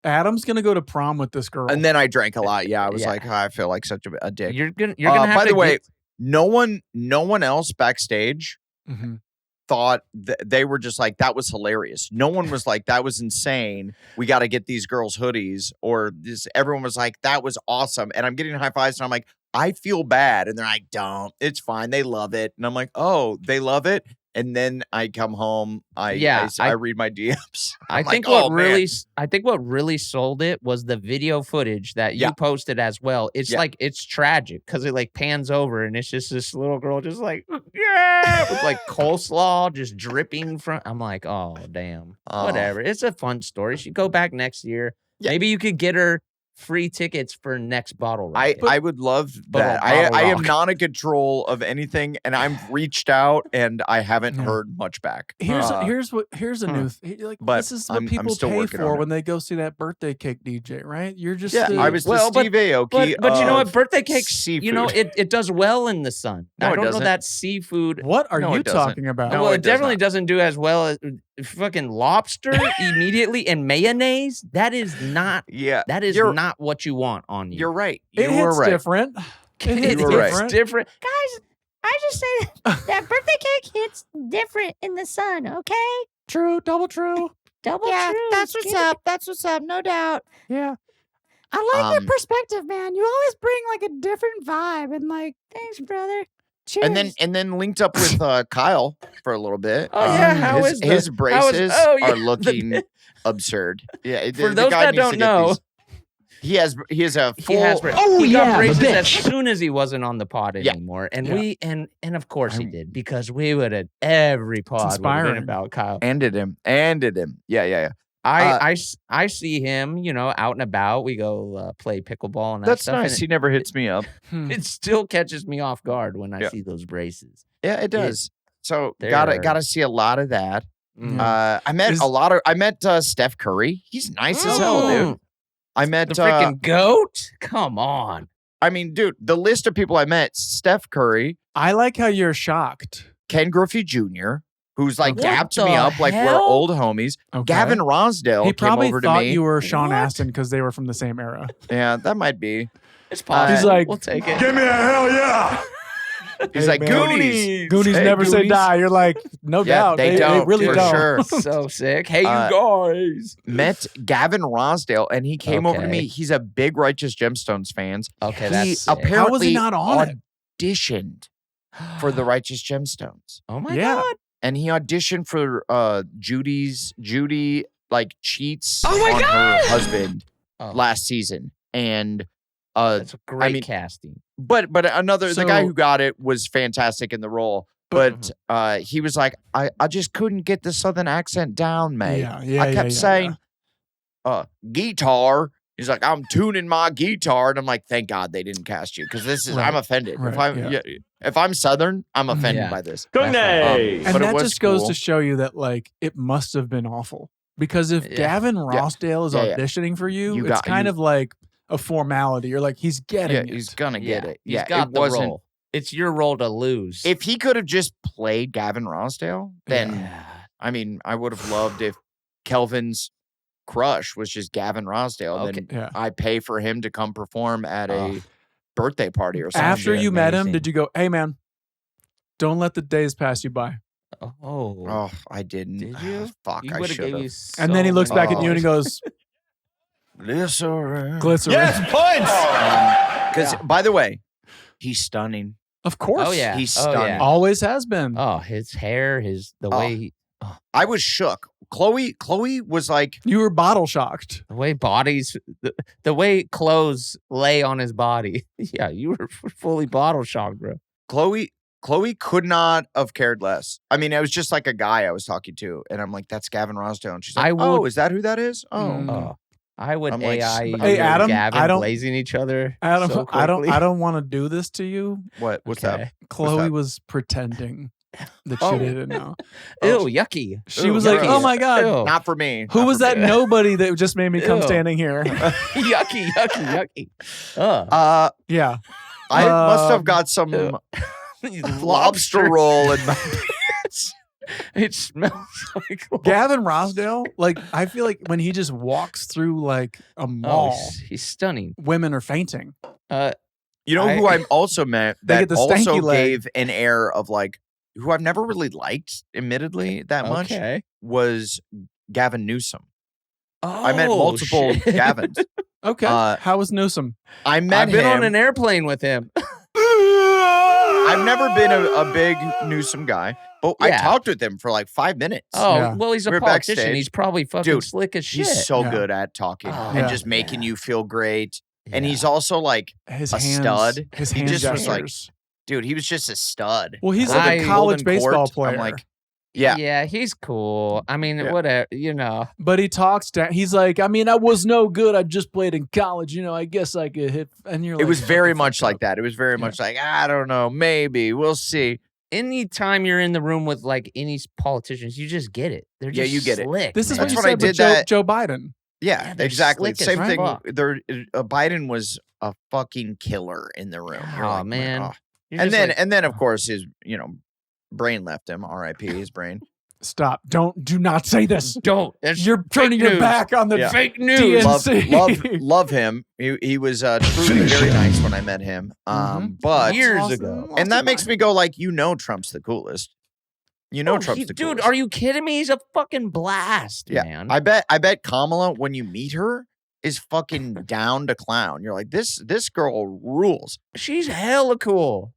S1: Adam's going to go to prom with this girl.
S2: And then I drank a lot. Yeah, I was
S4: Yeah.
S2: like, oh, I feel like such a dick.
S4: You're gonna have
S2: by
S4: to
S2: the way,
S4: get-
S2: no one else backstage
S1: Mhm.
S2: thought they were just like, that was hilarious. No one was like, that was insane. We got to get these girls hoodies, or this. Everyone was like, that was awesome. And I'm getting high fives, and I'm like, I feel bad. And they're like, don't. It's fine. They love it. And I'm like, oh, they love it. And then I come home. I read my DMs.
S4: I
S2: I'm
S4: think
S2: like,
S4: what
S2: oh,
S4: really,
S2: man.
S4: I think what really sold it was the video footage that you
S2: Yeah.
S4: posted as well. It's
S2: Yeah.
S4: like it's tragic because it like pans over and it's just this little girl just like yeah with like coleslaw just dripping from. I'm like, oh damn,
S2: Oh.
S4: whatever. It's a fun story. She go back next year.
S2: Yeah.
S4: Maybe you could get her free tickets for next bottle rocket.
S2: I would love that.
S4: Bottle
S2: I am
S4: rock.
S2: not in control of anything, and I've reached out and I haven't
S1: Yeah.
S2: heard much back.
S1: Here's
S2: Uh,
S1: here's a new like
S2: But
S1: this is what
S2: I'm
S1: people
S2: still
S1: pay
S2: working on
S1: for
S2: it.
S1: when they go see that birthday cake DJ, right? You're just
S2: yeah, I was
S4: Well,
S2: the Steve Aoki.
S4: But you know what?
S2: of
S4: Birthday cakes,
S2: seafood.
S4: you know, it does well in the sun.
S2: No,
S4: I
S2: it
S4: don't know
S2: doesn't.
S4: that seafood.
S1: What are
S2: No,
S1: you
S2: it doesn't.
S1: talking about?
S2: No,
S4: well,
S2: it
S4: it
S2: does
S4: definitely
S2: not.
S4: doesn't do as well as fucking lobster immediately and mayonnaise. That is not
S2: Yeah,
S4: You're not what you want on you.
S2: You're right.
S1: It
S2: You were
S1: hits
S2: right.
S1: different. It hits
S2: You were right.
S1: different.
S4: different.
S6: Guys, I just say that birthday cake hits different in the sun, okay?
S1: True, double true.
S6: Double
S7: Yeah,
S6: true.
S7: that's what's
S6: Get it?
S7: up. That's what's up. No doubt.
S1: Yeah.
S6: I like your
S2: Um,
S6: perspective, man. You always bring like a different vibe and like, thanks, brother. Cheers.
S2: And then linked up with Kyle for a little bit.
S4: Oh, yeah, how
S2: his,
S4: is the-
S2: his
S4: how is-
S2: braces
S4: oh, yeah,
S2: are looking absurd. Yeah,
S4: For those that don't know,
S2: he has a full.
S4: he has he got braces as soon as he wasn't on the pod
S2: Yeah.
S4: anymore, and
S1: Yeah.
S4: we and of course he did, because we would have every pod would have been
S1: inspiring.
S4: about Kyle.
S2: Ended him. Yeah.
S4: I see him, you know, out and about. We go play pickleball and that
S2: That's
S4: stuff.
S2: nice.
S4: And
S2: He never hits me up.
S4: it still catches me off guard when I
S2: Yeah.
S4: see those braces.
S2: Yeah, it does. So
S4: They're-
S2: gotta see a lot of that.
S4: Mm.
S2: I met
S1: Is-
S2: I met Steph Curry. He's nice as hell, dude. I met
S4: The freaking goat? Come on.
S2: I mean, dude, the list of people I met: Steph Curry,
S1: I like how you're shocked.
S2: Ken Griffey Jr., who's like
S4: What
S2: dapped me
S4: the
S2: up like we're
S4: hell?
S2: old homies.
S1: Okay.
S2: Gavin Rossdale
S1: He
S2: came
S1: probably
S2: over to
S1: thought
S2: me.
S1: you were Sean
S4: What?
S1: Astin because they were from the same era.
S2: Yeah, that might be.
S4: It's possible.
S1: He's like,
S4: we'll take it.
S1: Give me a hell yeah.
S2: He's
S1: Hey,
S2: like
S1: man.
S2: Goonies.
S1: Goonies
S2: Hey,
S1: never say
S2: Goonies.
S1: die. You're like, no
S2: Yeah,
S1: doubt.
S2: they don't,
S1: really
S2: for
S1: don't.
S2: sure.
S4: So sick. Hey, you
S2: Uh,
S4: guys.
S2: Met Gavin Rossdale, and he came over to
S4: Okay.
S2: me. He's a big Righteous Gemstones fans.
S4: Okay,
S2: He
S4: that's sick.
S2: apparently
S1: How was he not on it?
S2: auditioned for the Righteous Gemstones,
S4: Oh my
S1: Yeah.
S4: god.
S2: and he auditioned for Judy like cheats
S4: Oh my
S2: on
S4: God!
S2: her husband
S4: Oh.
S2: last season, and
S4: That's great
S2: mean,
S4: casting.
S2: but the guy
S1: So-
S2: who got it was fantastic in the role. But he was like, I just couldn't get the southern accent down, mate.
S1: Yeah,
S2: I kept saying, guitar. He's like, I'm tuning my guitar, and I'm like, thank God they didn't cast you, because this is I'm
S1: Right,
S2: offended.
S1: right,
S2: If I'm
S1: yeah.
S2: if I'm Southern, I'm offended
S4: Yeah.
S2: by this.
S1: And
S2: But it
S1: that
S2: was
S1: just goes
S2: cool.
S1: to show you that like it must have been awful. Because if
S4: Yeah.
S1: Gavin Rossdale is
S2: Yeah, yeah.
S1: auditioning for you,
S2: You
S1: it's
S2: got-
S1: kind
S2: you-
S1: of like a formality. You're like, he's getting
S2: Yeah,
S1: it.
S2: he's gonna get it.
S4: He's
S2: Yeah,
S4: got
S2: it
S4: the
S2: wasn't.
S4: role. It's your role to lose.
S2: If he could have just played Gavin Rossdale, then
S4: Yeah.
S2: I mean, I would have loved if Kelvin's crush was just Gavin Rossdale.
S4: Okay.
S2: Then
S1: Yeah.
S2: I pay for him to come perform at a
S4: Ugh.
S2: birthday party or something.
S1: After
S4: be
S1: you met him,
S4: amazing.
S1: did you go, hey man, don't let the days pass you by?
S4: Oh.
S2: Oh, I didn't.
S4: Did you?
S2: Fuck,
S4: He
S2: I
S4: would have
S2: should
S4: gave
S2: have.
S4: you
S1: And then he looks back at you and he goes,
S2: Glycerin.
S1: glycerin.
S2: Because, by the way, he's stunning.
S1: Of course.
S4: Oh yeah.
S2: He's
S4: Oh,
S2: stunning.
S4: yeah.
S1: Always has been.
S4: Oh, his hair, the
S2: Oh.
S4: way he,
S2: I was shook. Chloe was like,
S1: You were bottle shocked.
S4: the way bodies, the way clothes lay on his body. Yeah, you were fully bottle shocked, bro.
S2: Chloe could not have cared less. I mean, it was just like a guy I was talking to, and I'm like, "That's Gavin Rossdale." And she's like,
S4: I
S2: "Oh,
S4: would-
S2: is that who that is?" Oh,
S1: Mm.
S4: Oh, I would
S2: I'm like,
S4: AI.
S2: Hey,
S4: you
S1: Adam,
S4: and Gavin
S1: I don't-
S4: blazing each other.
S1: Adam,
S4: so
S1: I don't
S4: quickly.
S1: want to do this to you.
S2: what? What's
S4: Okay.
S2: that?
S1: Chloe
S2: that?
S1: was pretending that
S2: Oh.
S1: she didn't know.
S4: Ew, yucky.
S1: She
S2: Ew,
S1: was like,
S2: gross.
S1: "Oh my god,
S4: Ew.
S2: Not for me.
S1: who
S2: Not
S1: was
S2: for
S1: that
S2: me.
S1: nobody that just made me come
S4: Ew.
S1: standing here?"
S4: yucky. Ugh.
S1: Yeah,
S2: I must have got
S4: Ew.
S2: some lobster roll in my.
S4: It smells like
S1: Gavin Rossdale. Like, I feel like when he just walks through like a
S4: Oh,
S1: mall,
S4: he's stunning.
S1: women are fainting.
S2: You know who I also met
S1: They
S2: that
S1: get the
S2: also
S1: stanky leg.
S2: gave an air of like who I've never really liked, admittedly, that much
S4: Okay.
S2: was Gavin Newsom.
S4: Oh,
S2: I met multiple
S4: shit.
S2: Gavins.
S1: Okay,
S2: Uh,
S1: how was Newsom?
S2: I met
S4: I've been
S2: him.
S4: on an airplane with him.
S2: I've never been a big Newsom guy, but I
S4: Yeah.
S2: talked with him for like 5 minutes.
S4: Oh,
S1: Yeah.
S4: well, he's a
S2: We're
S4: politician.
S2: backstage.
S4: He's probably fucking
S2: Dude,
S4: slick as shit.
S2: He's so
S1: Yeah.
S2: good at talking
S4: Oh,
S2: and
S1: Yeah.
S2: just making
S4: yeah.
S2: you feel great. And
S4: Yeah.
S2: he's also like,
S1: His
S2: a
S1: hands,
S2: stud.
S1: His
S2: He
S1: hand
S2: just was like-
S1: gestures.
S2: dude, he was just a stud.
S1: Well, he's
S2: Like
S1: like
S2: a
S1: a college
S2: Golden
S1: baseball
S2: Court,
S1: player.
S2: I'm like, Yeah.
S4: Yeah, he's cool. I mean, whatever,
S3: But he talks down. He's like, I mean, I was no good. I just played in college. I guess I could hit. And you're like,
S2: It was very
S3: "Shut the
S2: much
S3: fuck
S2: like
S3: up."
S2: that. It was very much like, I don't know, maybe we'll see.
S4: Anytime you're in the room with like any politicians, you just get it. They're just
S2: you get it.
S4: slick.
S3: This is
S4: man.
S3: what you
S2: That's what I
S3: said with
S2: did
S3: Joe Biden.
S2: Yeah,
S4: they're
S2: exactly.
S4: slick as
S2: Same thing.
S4: fuck.
S2: Biden was a fucking killer in the room. You're
S4: Oh,
S2: like,
S4: man.
S2: oh.
S4: You're
S2: And
S4: just
S2: then,
S4: like,
S2: and then, of course, his brain left him. R.I.P. His brain.
S3: Stop. Do not say this.
S4: don't. That's
S3: You're turning your
S4: news.
S3: back on the
S2: Yeah.
S4: fake news.
S3: DNC.
S2: Love him. He was truly very nice when I met him. But
S4: Years ago.
S2: and that makes me go like, Trump's the coolest. Trump's the coolest.
S4: Dude, are you kidding me? He's a fucking blast,
S2: Yeah,
S4: man.
S2: I bet Kamala, when you meet her, is fucking down to clown. You're like, this girl rules.
S4: She's hella cool.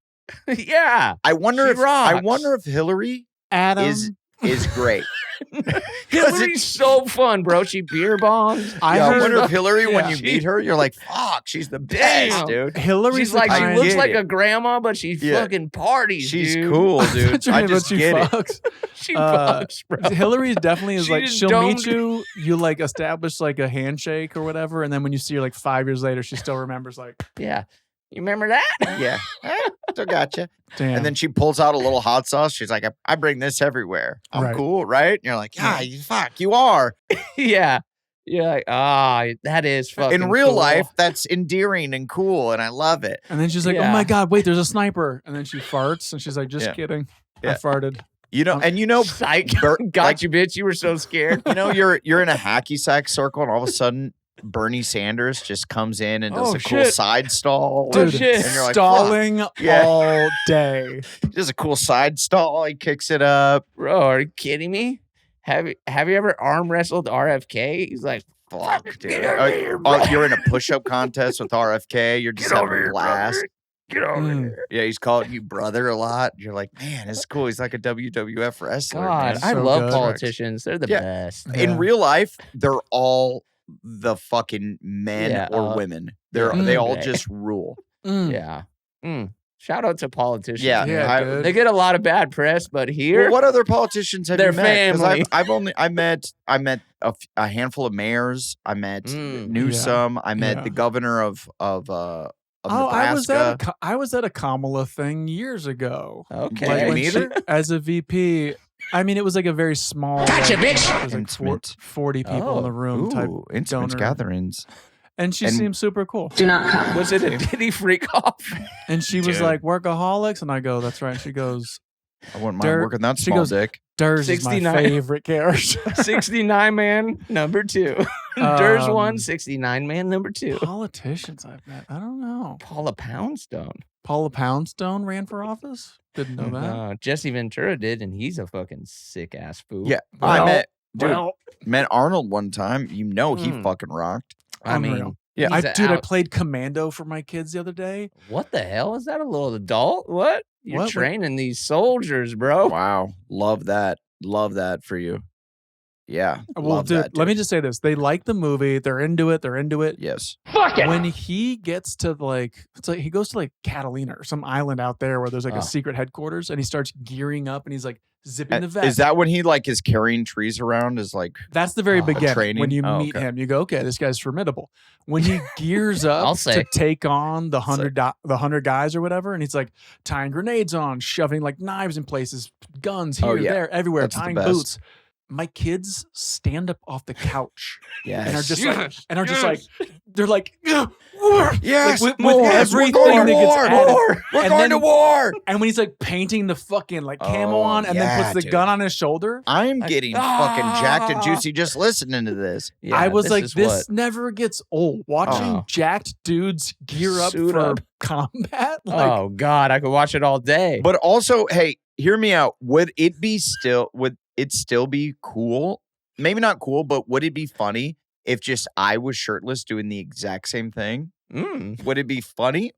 S4: Yeah.
S2: I wonder
S4: She rocks.
S2: if Hillary
S3: Adam.
S2: is great.
S4: Hillary's so fun, bro. She beer bongs.
S3: I
S2: I
S3: heard
S2: wonder if Hillary, when
S3: yeah.
S2: you meet her, you're like, fuck, she's the best,
S4: Damn.
S2: dude.
S3: Hillary's
S4: She's like,
S3: the
S4: she
S3: kind-
S4: looks
S2: get
S4: like
S2: it.
S4: a grandma, but she
S2: Yeah.
S4: fucking parties.
S2: She's
S4: dude.
S2: cool,
S3: What
S2: dude.
S3: you
S2: I
S3: mean,
S2: just
S3: but she
S2: get it.
S3: fucks?
S4: She
S3: Uh,
S4: fucks, bro.
S3: Hillary definitely is
S4: She
S3: like,
S4: just
S3: she'll meet
S4: don't-
S3: you like establish like a handshake or whatever, and then when you see her like 5 years later, she still remembers like,
S4: Yeah. You remember that?
S2: Yeah, still gotcha.
S3: damn.
S2: And then she pulls out a little hot sauce. She's like, I bring this everywhere. I'm
S3: Right.
S2: cool, right? And you're like, yeah, you are.
S4: Yeah. You're like, that is fucking
S2: In real
S4: cool.
S2: life, that's endearing and cool, and I love it.
S3: And then she's like,
S4: Yeah.
S3: oh my God, wait, there's a sniper. And then she farts and she's like, just
S2: Yeah.
S3: kidding.
S2: Yeah.
S3: I farted.
S4: Psych.
S2: Bert-
S4: Got
S2: like-
S4: you, bitch. You were so scared.
S2: You're in a hacky sack circle, and all of a sudden, Bernie Sanders just comes in and does
S4: Oh,
S2: a cool
S4: shit.
S2: side stall.
S3: Dude,
S4: shit.
S2: And you're like,
S3: stalling
S2: Yeah.
S3: all day.
S2: Does a cool side stall. He kicks it up.
S4: Bro, are you kidding me? Have you ever arm wrestled RFK? He's like,
S2: Fuck, dude.
S4: Get over here, bro.
S2: You're in a push-up contest with RFK. You're just having a blast.
S4: Get over
S3: Mm.
S4: here.
S2: Yeah, he's calling you brother a lot. You're like, man, it's cool. He's like a WWF wrestler.
S4: God,
S2: man.
S4: I
S3: so
S4: love
S3: good.
S4: politicians. They're the
S2: Yeah.
S4: best.
S3: Yeah.
S2: In real life, they're all the fucking men
S4: Yeah,
S2: or women. They
S3: yeah.
S2: all
S4: Okay.
S2: just rule.
S3: Mm.
S4: Yeah. Shout out to politicians.
S2: Yeah,
S3: Yeah,
S2: I-
S3: dude.
S4: They get a lot of bad press, but here,
S2: Well, what other politicians have
S4: Their
S2: you met? 'Cause
S4: family.
S2: I met a handful of mayors. I met
S4: Mm.
S2: Newsom. I met
S3: Yeah.
S2: the governor of
S3: Oh,
S2: Nebraska.
S3: I was at a Kamala thing years ago.
S4: okay.
S2: Did you
S3: when
S2: meet
S3: she-
S2: her?
S3: as a VP. I mean, it was like a very small.
S4: Gotcha,
S3: like,
S4: bitch!
S3: There was like
S2: Intimate.
S3: 40 people in the room type,
S2: Ooh, intimate
S3: donor.
S2: gatherings.
S3: and she
S2: And-
S3: seemed super cool.
S6: Do not come.
S4: Was it a did he freak off?
S3: And she was
S2: Dude.
S3: like, "Workaholics," and I go, "That's right." And she goes,
S2: I wouldn't mind
S3: Dirt-
S2: working that
S3: she
S2: small
S3: goes-
S2: dick.
S3: "Durs is my
S4: 69.
S3: favorite character."
S4: 69 man number 2. Durs
S3: Um,
S4: 1, 69 man number 2.
S3: Politicians I've met. I don't know.
S4: Paula Poundstone.
S3: Paula Poundstone ran for office. Didn't know that.
S4: Jesse Ventura did, and he's a fucking sick ass fool.
S2: Yeah, I
S3: Well,
S2: met
S3: well,
S2: met Arnold one time. He
S4: Mm.
S2: fucking rocked.
S4: I mean,
S3: unreal.
S2: Yeah,
S4: he's
S3: I
S4: out-
S3: played commando for my kids the other day.
S4: What the hell is that? A little adult? What? You're
S3: What?
S4: training these soldiers, bro.
S2: Wow, love that for you. Yeah,
S3: Well,
S2: love
S3: dude,
S2: that,
S3: let me
S2: dude.
S3: just say this: they like the movie. They're into it.
S2: Yes.
S3: When he gets to it's like he goes to like Catalina or some island out there where there's like
S4: Oh.
S3: a secret headquarters, and he starts gearing up, and he's like zipping the vest.
S2: Is that when he like is carrying trees around? Is like
S3: That's the very
S4: Oh,
S3: beginning.
S2: training?
S3: When you
S2: Oh,
S3: meet
S2: okay.
S3: him, you go, "Okay, this guy's formidable." When he gears
S4: I'll
S3: up
S4: say.
S3: to take on the 100 guys or whatever, and he's like tying grenades on, shoving like knives in places, guns here,
S2: Oh, yeah.
S3: there, everywhere,
S2: That's the
S3: tying
S2: best.
S3: boots. My kids stand up off the couch
S2: yes.
S3: and are just
S4: Yes.
S3: like they're like, war.
S2: yes,
S3: with
S2: more.
S3: everything
S2: we're going
S3: that
S2: to
S3: gets
S2: war.
S3: added.
S2: More. We're
S3: And
S2: going
S3: then-
S2: to war.
S3: And when he's like painting the fucking like camo
S2: Oh,
S3: on and then
S2: yeah,
S3: puts the
S2: dude.
S3: gun on his shoulder,
S2: I'm
S4: Like,
S2: getting fucking jacked and juicy just listening to this.
S4: Yeah,
S3: I was like,
S4: is
S3: this
S4: what-
S3: never gets old. Watching
S2: Oh.
S3: jacked dudes gear up
S4: Suit
S3: for
S4: up.
S3: combat. Like,
S4: oh God, I could watch it all day.
S2: But also, hey, hear me out. Would it still be cool? Maybe not cool, but would it be funny if just I was shirtless doing the exact same thing?
S4: Mm.
S2: Would it be funny?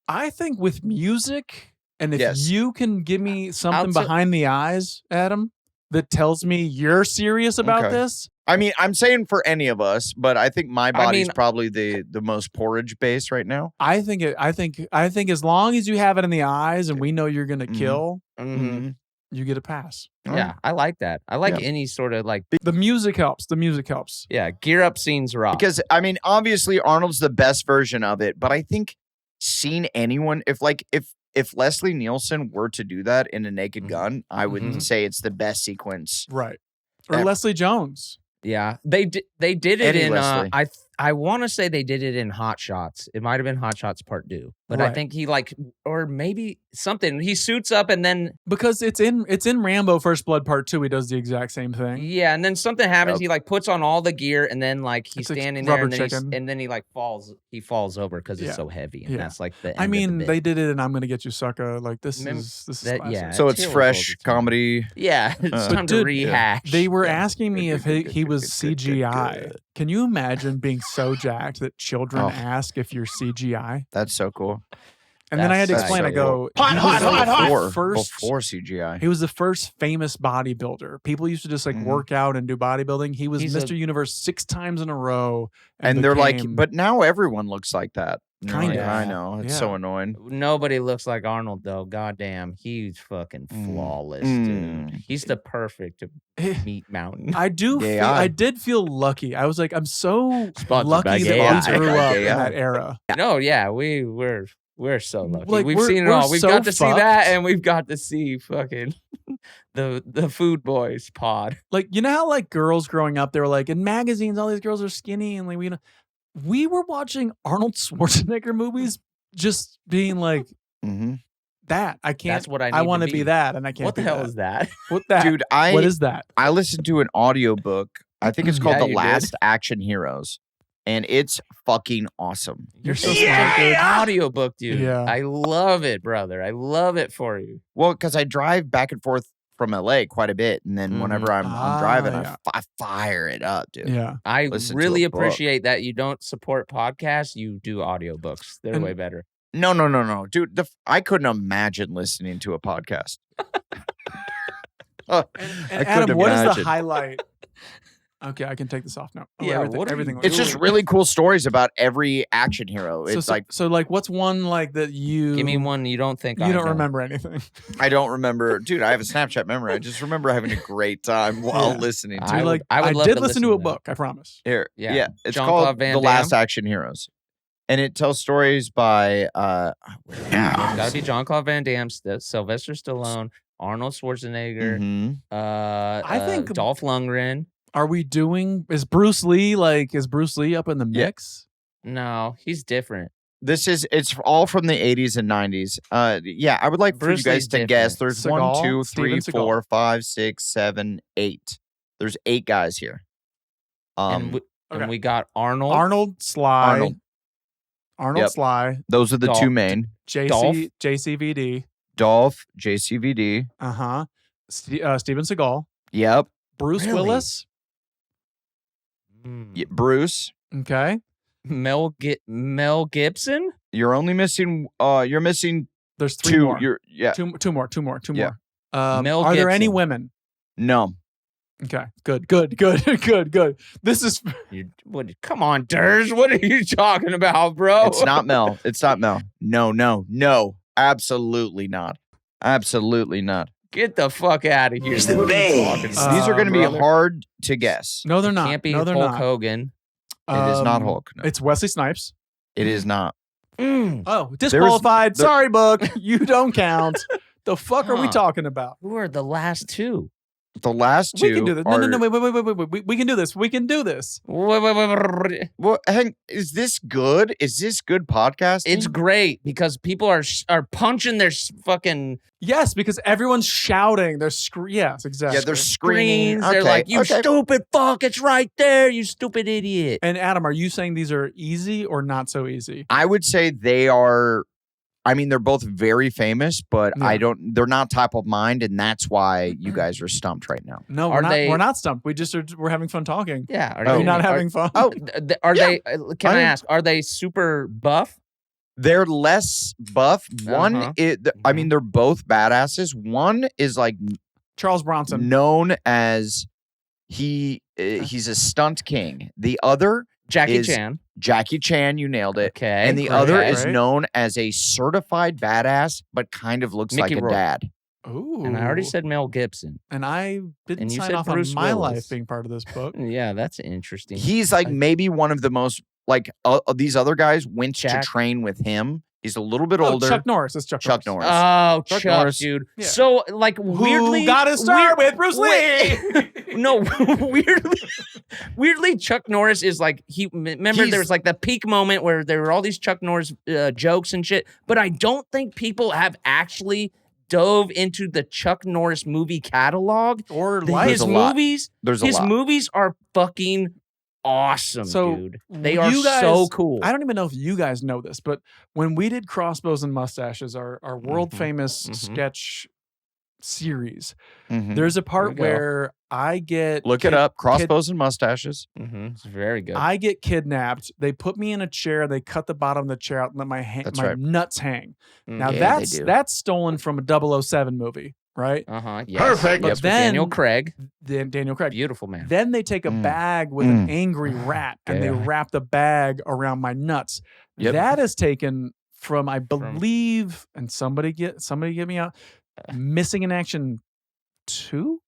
S3: I think with music, and if
S2: Yes.
S3: you can give me something
S4: tell-
S3: behind the eyes, Adam, that tells me you're serious about
S2: Okay.
S3: this,
S2: I mean, I'm saying for any of us, but I think my body's
S4: mean-
S2: probably the most porridge based right now.
S3: I think as long as you have it in the eyes and we know you're gonna
S2: Mhm.
S3: kill,
S4: Mhm.
S1: you get a pass.
S4: Yeah, I like that. I like any sort of like
S1: The music helps. The music helps.
S4: yeah, gear up scenes rock.
S2: Because I mean, obviously Arnold's the best version of it, but I think seeing anyone, if Leslie Nielsen were to do that in a Naked Gun, I would say it's the best sequence.
S1: Right. Or Leslie Jones.
S4: Yeah, they did it
S2: Eddie
S4: in.
S2: Leslie.
S4: I want to say they did it in Hot Shots. It might have been Hot Shots Part 2, but I
S1: Right.
S4: think he or maybe something. He suits up and then
S1: Because it's in Rambo First Blood Part 2. He does the exact same thing.
S4: yeah, and then something happens.
S2: Yep.
S4: He puts on all the gear and then he's
S1: It's like
S4: standing there
S1: rubber
S4: and then,
S1: chicken.
S4: and then he falls. He falls over because
S1: Yeah.
S4: it's so heavy, and
S1: Yeah.
S4: that's like the. End
S1: I
S4: of the
S1: mean,
S4: bit.
S1: they did it in I'm Gonna Get You, Sucker. Like this
S4: Mem-
S1: is
S4: that-
S1: classic.
S4: yeah.
S2: So it's
S4: Taylor
S2: fresh
S4: holds its own.
S2: comedy.
S4: Yeah, it's time to
S1: dude,
S4: rehash.
S1: They were asking me if he was CGI. Can you imagine being so jacked that children
S2: Oh.
S1: ask if you're CGI?
S2: That's so cool.
S1: And then I had to
S4: That's
S1: explain.
S2: so
S1: I go,
S2: cool.
S1: he was the
S2: Before CGI.
S1: He was the first famous bodybuilder. People used to just work out and do bodybuilding. He was
S4: He's
S1: Mr. Universe 6 times in a row.
S2: And they're like,
S1: became-
S2: but now everyone looks like that. And you're
S1: Kinda.
S2: like, I know. It's so annoying.
S4: Nobody looks like Arnold though. Goddamn, he's fucking flawless, dude. He's the perfect meat mountain.
S1: I did feel lucky. I was like, I'm so
S4: Sponsored by
S1: lucky
S4: Gay
S1: that
S4: Eye.
S1: we grew up in
S2: Gay Eye.
S1: that era.
S4: No, yeah, we're so lucky.
S1: Like,
S4: we've
S1: we're-
S4: seen it
S1: we're
S4: all. We've
S1: so
S4: got to see that,
S1: fucked.
S4: and we've got to see fucking the Food Boys pod.
S1: Like, you know how like girls growing up, they were like, in magazines, all these girls are skinny, and like we were watching Arnold Schwarzenegger movies, just being like that. I can't.
S4: That's what I need
S1: I want
S4: to
S1: to be
S4: be.
S1: that, and I can't.
S4: What the
S1: be
S4: hell
S1: that.
S4: is that?
S1: What that?
S2: Dude,
S1: what is that?
S2: I listened to an audiobook. I think it's called
S4: Yeah,
S2: The
S4: you did.
S2: Last Action Heroes. And it's fucking awesome.
S1: You're so
S4: It's
S1: smart,
S4: an
S1: dude.
S4: audiobook, dude.
S1: Yeah.
S4: I love it, brother. I love it for you.
S2: Well, because I drive back and forth from LA quite a bit. And then whenever I'm driving,
S1: yeah.
S2: I fire it up, dude.
S1: Yeah.
S4: I
S2: Listen to
S4: really
S2: a book.
S4: appreciate that you don't support podcasts. You do audiobooks. They're
S1: And-
S4: way better.
S2: No. Dude, I couldn't imagine listening to a podcast. I
S1: And
S2: couldn't
S1: Adam, what is the
S2: imagine.
S1: highlight? Okay, I can take this off now. Oh,
S4: Yeah,
S1: everything,
S4: what are you
S1: everything.
S2: It's just really cool stories about every action hero. It's
S1: so what's one like that you
S4: Give me one you don't think
S1: you don't remember anything?
S2: I don't remember. Dude, I have a Snapchat memory. I just remember having a great time while
S1: Yeah.
S2: listening to
S4: I
S2: it.
S4: would- I would love
S1: did
S4: to
S1: listen
S4: listen
S1: to
S4: to
S1: a
S4: that.
S1: book. I promise.
S2: Here,
S4: Yeah.
S2: yeah, it's
S4: Jean-Claude
S2: called
S4: Van
S2: The Last
S4: Damme?
S2: Action Heroes, and it tells stories by
S4: It's got to be Jean-Claude Van Damme, Sylvester Stallone, Arnold Schwarzenegger,
S2: Mhm.
S1: I think-
S4: Dolph Lundgren.
S1: Are we doing? Is Bruce Lee up in the
S2: Yeah.
S1: mix?
S4: No, he's different.
S2: It's all from the 80s and 90s. Yeah, I would like for
S4: Bruce
S2: you guys
S4: Lee's
S2: to guess.
S4: different.
S2: There's
S1: Seagal?
S2: 1, 2,
S1: Steven
S2: 3,
S1: Seagal.
S2: 4, 5, 6, 7, 8. There's 8 guys here.
S4: And we,
S1: okay.
S4: and we got Arnold.
S1: Arnold Sly.
S2: Arnold.
S1: Yep.
S2: Yep.
S1: Sly.
S2: Those are the
S4: Dolph.
S2: two main.
S4: Dolph.
S1: JCVD.
S2: Dolph, JCVD.
S1: Uh-huh. Steven Seagal.
S2: Yep.
S1: Bruce
S4: Really?
S1: Willis.
S4: Mm.
S2: Bruce.
S1: Okay.
S4: Mel Gibson.
S2: You're only missing. You're missing
S1: There's 3
S2: two.
S1: more.
S2: You're
S1: Two more.
S2: Yeah.
S4: Mel
S1: Are there any
S4: Gibson.
S1: women?
S2: no.
S1: Okay. Good. This is
S4: Come on, Durs. What are you talking about, bro?
S2: It's not Mel. It's not Mel. No. Absolutely not. Absolutely not.
S4: Get the fuck out of here. What are you talking about,
S2: These are going to be
S4: brother?
S2: hard to guess.
S1: no, they're not.
S4: Can't be
S1: no, they're
S4: Hulk
S1: not.
S4: Hogan.
S2: It is not Hulk. No.
S1: It's Wesley Snipes.
S2: It is not.
S1: Oh, disqualified.
S2: there-
S1: Sorry, book. You don't count. The fuck are we
S4: Huh.
S1: talking about?
S4: Who are the last two?
S2: The last two.
S1: We can do this.
S2: Are,
S1: No. Wait. We can do this. We can do this.
S4: Wait.
S2: Well, hang. Is this good? Is this good podcasting?
S4: It's great because people are punching their fucking
S1: Yes, because everyone's shouting. They're yes, exactly.
S2: Yeah, they're screaming.
S4: screens. They're like, "You
S2: okay.
S4: stupid fuck! It's right there, you stupid idiot."
S1: And Adam, are you saying these are easy or not so easy?
S2: I would say they are. I mean, they're both very famous, but
S1: Yeah.
S2: they're not top of mind, and that's why you guys are stumped right now.
S1: No,
S4: Are they-
S1: we're not stumped. We're having fun talking.
S4: Yeah,
S2: Oh.
S1: Are you not having fun?
S2: Oh,
S4: Are
S2: Yeah.
S4: they? Can I
S2: I-
S4: ask? Are they super buff?
S2: they're less buff. One,
S4: Uh-huh.
S2: I mean, they're both badasses. One is like
S1: Charles Bronson.
S2: known as he's a stunt king. The other,
S4: Jackie
S2: Is-
S4: Chan.
S2: Jackie Chan, you nailed it.
S4: Okay.
S2: And the
S1: great,
S2: other is
S1: great.
S2: known as a certified badass, but kind of looks
S4: Mickey
S2: like a
S4: Rourke.
S2: dad.
S1: Ooh.
S4: And I already said Mel Gibson.
S1: And I didn't
S4: And you
S1: sign
S4: said
S1: off
S4: Bruce
S1: on my
S4: Willis.
S1: life being part of this book.
S4: Yeah, that's interesting.
S2: He's like maybe one of the most like these other guys went
S4: Jack.
S2: to train with him. He's a little bit
S1: Oh,
S2: older.
S1: Chuck Norris. It's Chuck Norris.
S4: Oh,
S2: Chuck
S4: Chuck,
S2: Norris.
S4: dude.
S1: Yeah.
S4: So, like, weirdly.
S1: Who got to start with Bruce Lee?
S4: No, weirdly, Chuck Norris is like, remember there was like the peak moment where there were all these Chuck Norris jokes and shit, but I don't think people have actually dove into the Chuck Norris movie catalog.
S1: Or
S4: His
S2: a lot.
S4: movies,
S2: There's a
S4: his
S2: lot.
S4: movies are fucking awesome,
S1: So,
S4: dude. They are
S1: you guys-
S4: so cool.
S1: I don't even know if you guys know this, but when we did Crossbows and Mustaches, our world famous sketch series,
S2: Mhm.
S1: there's a part
S4: we go.
S1: where I get
S2: Look it up. Crossbows and mustaches.
S4: It's very good.
S1: I get kidnapped. They put me in a chair. They cut the bottom of the chair out and let my
S2: That's
S1: my
S2: right.
S1: nuts hang. Now
S2: Yeah, they
S1: that's
S2: do.
S1: that's stolen from a 007 movie, right?
S4: Yes.
S2: Perfect.
S1: But
S4: Yes, with
S1: then
S4: Daniel Craig.
S1: Daniel Craig.
S4: Beautiful man.
S1: Then they take a bag with an angry rat and they
S4: Yeah.
S1: wrap the bag around my nuts.
S2: Yep.
S1: That is taken from, I believe, and somebody get me out. Missing in Action 2,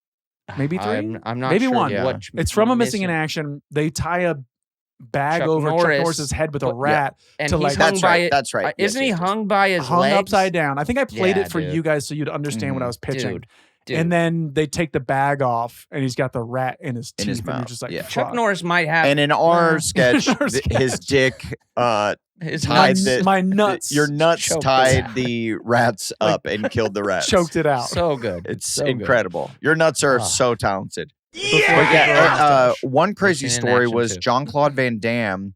S1: maybe 3.
S4: I'm not
S1: maybe
S4: sure
S1: 1.
S2: Yeah.
S4: what
S1: It's from a Missing in Action. They tie a bag
S4: Chuck
S1: over Chuck
S4: Norris,
S1: Norris's head with a
S4: but-
S1: rat,
S4: and
S1: to,
S4: he's
S1: like-
S4: hung
S2: That's
S4: by
S2: right.
S4: it.
S2: That's right. Yes,
S4: Isn't he
S2: yes, yes.
S4: hung by his
S1: hung
S4: legs?
S1: upside down. I think I played
S4: Yeah,
S1: it for
S4: dude.
S1: you guys so you'd understand what I was pitching.
S4: Dude.
S1: And then they take the bag off, and he's got the rat in his teeth,
S2: In his
S1: and you're
S2: mouth,
S1: just like,
S2: yeah.
S4: Chuck
S1: fuck.
S4: Norris might have
S2: And in our
S1: Wow.
S2: sketch,
S1: In our
S2: his dick
S4: his
S2: tied
S4: nuts
S2: the-
S1: my nuts
S2: your nuts
S4: choked
S2: tied
S4: us.
S2: the rats up and killed the rats.
S1: choked it out.
S4: so good.
S2: It's
S4: so good.
S2: incredible. Your nuts are
S4: Ah.
S2: so talented.
S1: Before
S2: But
S1: he grows a
S2: yeah,
S1: mustache.
S2: one crazy
S4: Missing in
S2: story
S4: Action
S2: was
S4: too.
S2: Jean-Claude Van Damme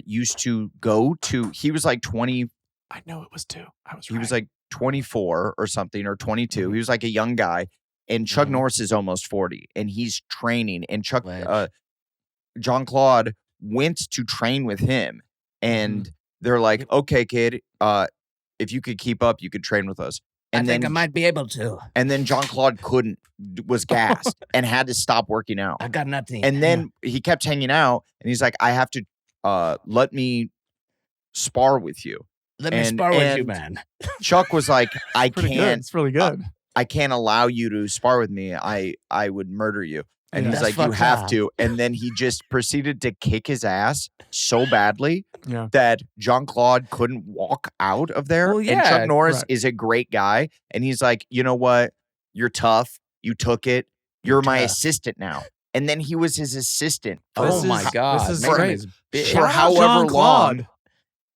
S2: used to go to, he was like 20,
S1: I know it was 2. I was
S2: he
S1: right.
S2: was like 24 or something, or 22. He was like a young guy. And Chuck Norris is almost 40 and he's training. And
S4: Ledge.
S2: Jean-Claude went to train with him. And they're like, okay, kid, if you could keep up, you could train with us. And
S4: I think I might be able to.
S2: And then Jean-Claude couldn't, was gassed and had to stop working out.
S4: I got nothing.
S2: And then he kept hanging out and he's like, I have to let me spar with you.
S4: let me
S2: and-
S4: spar with you,
S2: and-
S4: man.
S2: Chuck was like, I
S1: pretty good.
S2: can't,
S1: It's really good.
S2: I can't allow you to spar with me. I would murder you. And
S1: Yeah.
S2: he's
S4: That's
S2: like, you
S4: fucked
S2: have
S4: up.
S2: to. And then he just proceeded to kick his ass so badly
S1: Yeah.
S2: that Jean-Claude couldn't walk out of there.
S4: Well,
S2: and
S4: yeah,
S2: Chuck Norris
S1: right.
S2: is a great guy. And he's like, you know what? You're tough. You took it. You're my
S4: tough.
S2: assistant now. And then he was his assistant
S1: This
S4: Oh my
S1: is-
S4: god.
S1: this is
S4: Making
S1: great.
S4: his bitch.
S2: for however
S1: Jean-Claude.
S2: long.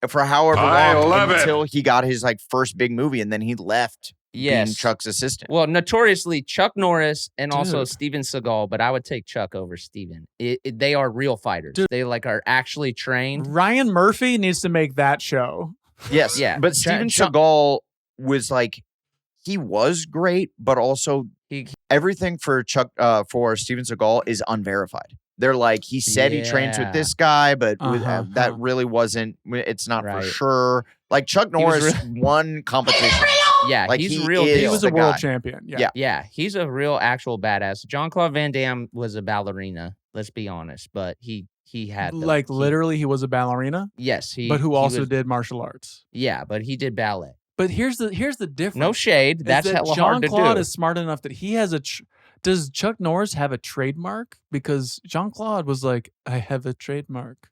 S2: For however
S9: I
S2: long
S9: love it.
S2: until he got his like first big movie, and then he left being
S4: Yes.
S2: Chuck's assistant.
S4: Well, notoriously Chuck Norris and also
S1: Dude.
S4: Steven Seagal, but I would take Chuck over Steven. They are real fighters.
S1: Dude.
S4: They like are actually trained.
S1: Ryan Murphy needs to make that show.
S2: Yes,
S4: Yeah.
S2: But
S4: Ja-
S2: Steven
S4: Ja-
S2: Seagal was like, he was great, but also
S4: He-
S2: everything for for Steven Seagal is unverified. They're like, he said he trains with
S4: Yeah.
S2: this guy, but that
S1: Uh-huh.
S2: really wasn't. It's not
S4: Right.
S2: for sure. Like Chuck
S4: He was
S2: Norris won competition.
S4: Yeah,
S2: Like,
S4: he's
S2: he
S4: real
S2: is
S1: He
S4: deal.
S1: was a
S2: the
S1: world
S2: guy.
S1: champion. Yeah.
S2: Yeah.
S4: Yeah, he's a real actual badass. Jean-Claude Van Damme was a ballerina, let's be honest, but he had the,
S1: Like
S4: he-
S1: literally, he was a ballerina,
S4: yes,
S1: but who
S4: he
S1: also
S4: was-
S1: did martial arts.
S4: Yeah, but he did ballet.
S1: But here's the difference.
S4: No shade.
S1: is
S4: That's
S1: that
S4: hella hard to
S1: Jean-Claude
S4: do.
S1: is smart enough that he has a. Does Chuck Norris have a trademark? Because Jean-Claude was like, I have a trademark.